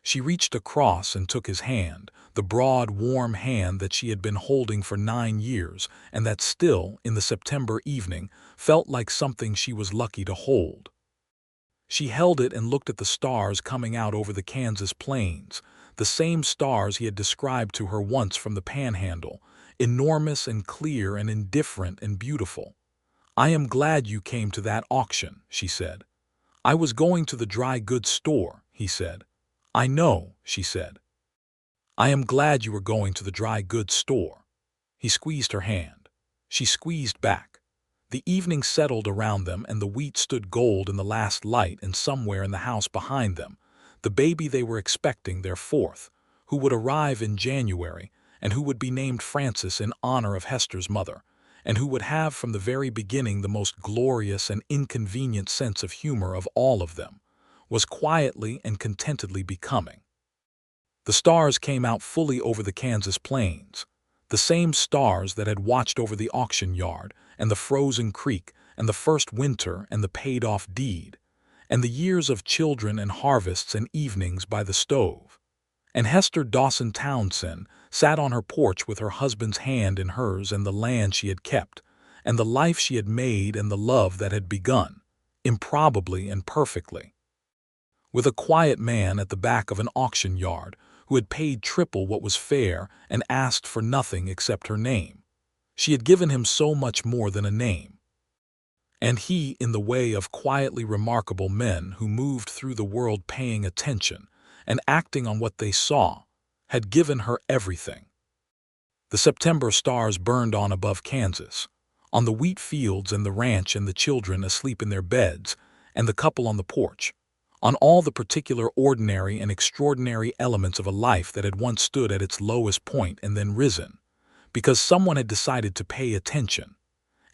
She reached across and took his hand, the broad, warm hand that she had been holding for 9 years and that still, in the September evening, felt like something she was lucky to hold. She held it and looked at the stars coming out over the Kansas plains, the same stars he had described to her once from the Panhandle, enormous and clear and indifferent and beautiful. "I am glad you came to that auction," she said. "I was going to the dry goods store," he said. "I know," she said. "I am glad you were going to the dry goods store." He squeezed her hand. She squeezed back. The evening settled around them and the wheat stood gold in the last light, and somewhere in the house behind them, the baby they were expecting, their 4th, who would arrive in January and who would be named Francis in honor of Hester's mother, and who would have from the very beginning the most glorious and inconvenient sense of humor of all of them, was quietly and contentedly becoming. The stars came out fully over the Kansas plains. the same stars that had watched over the auction yard, and the frozen creek, and the first winter, and the paid-off deed, and the years of children and harvests and evenings by the stove. And Hester Dawson Townsend sat on her porch with her husband's hand in hers and the land she had kept, and the life she had made and the love that had begun, improbably and perfectly. With a quiet man at the back of an auction yard who had paid triple what was fair and asked for nothing except her name. She had given him so much more than a name. And he, in the way of quietly remarkable men who moved through the world paying attention and acting on what they saw, had given her everything. The September stars burned on above Kansas, on the wheat fields and the ranch and the children asleep in their beds and the couple on the porch, on all the particular ordinary and extraordinary elements of a life that had once stood at its lowest point and then risen, because someone had decided to pay attention,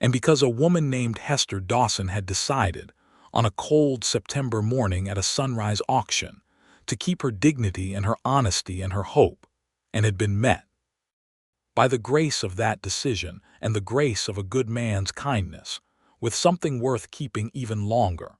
and because a woman named Hester Dawson had decided, on a cold September morning at a sunrise auction, to keep her dignity and her honesty and her hope, and had been met. By the grace of that decision and the grace of a good man's kindness, with something worth keeping even longer,